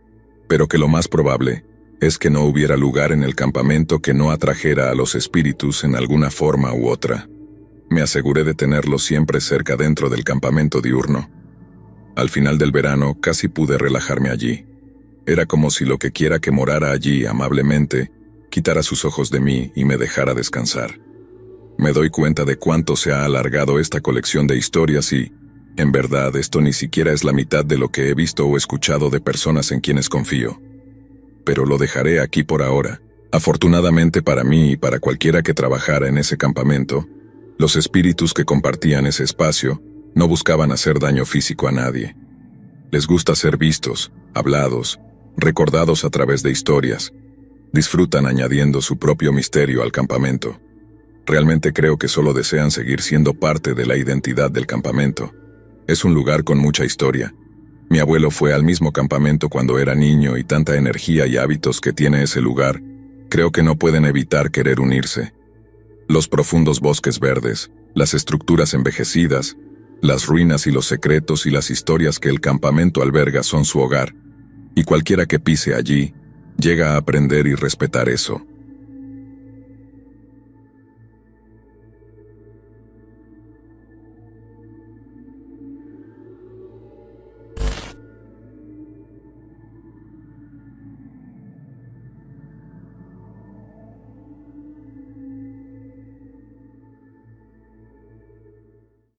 Speaker 1: pero que lo más probable es que no hubiera lugar en el campamento que no atrajera a los espíritus en alguna forma u otra. Me aseguré de tenerlos siempre cerca dentro del campamento diurno. Al final del verano casi pude relajarme allí. Era como si lo que quiera que morara allí amablemente quitara sus ojos de mí y me dejara descansar. Me doy cuenta de cuánto se ha alargado esta colección de historias y, en verdad, esto ni siquiera es la mitad de lo que he visto o escuchado de personas en quienes confío. Pero lo dejaré aquí por ahora. Afortunadamente para mí y para cualquiera que trabajara en ese campamento, los espíritus que compartían ese espacio no buscaban hacer daño físico a nadie. Les gusta ser vistos, hablados, recordados a través de historias. Disfrutan añadiendo su propio misterio al campamento. Realmente creo que solo desean seguir siendo parte de la identidad del campamento. Es un lugar con mucha historia. Mi abuelo fue al mismo campamento cuando era niño y tanta energía y hábitos que tiene ese lugar, creo que no pueden evitar querer unirse. Los profundos bosques verdes, las estructuras envejecidas, las ruinas y los secretos y las historias que el campamento alberga son su hogar, y cualquiera que pise allí, llega a aprender y respetar eso.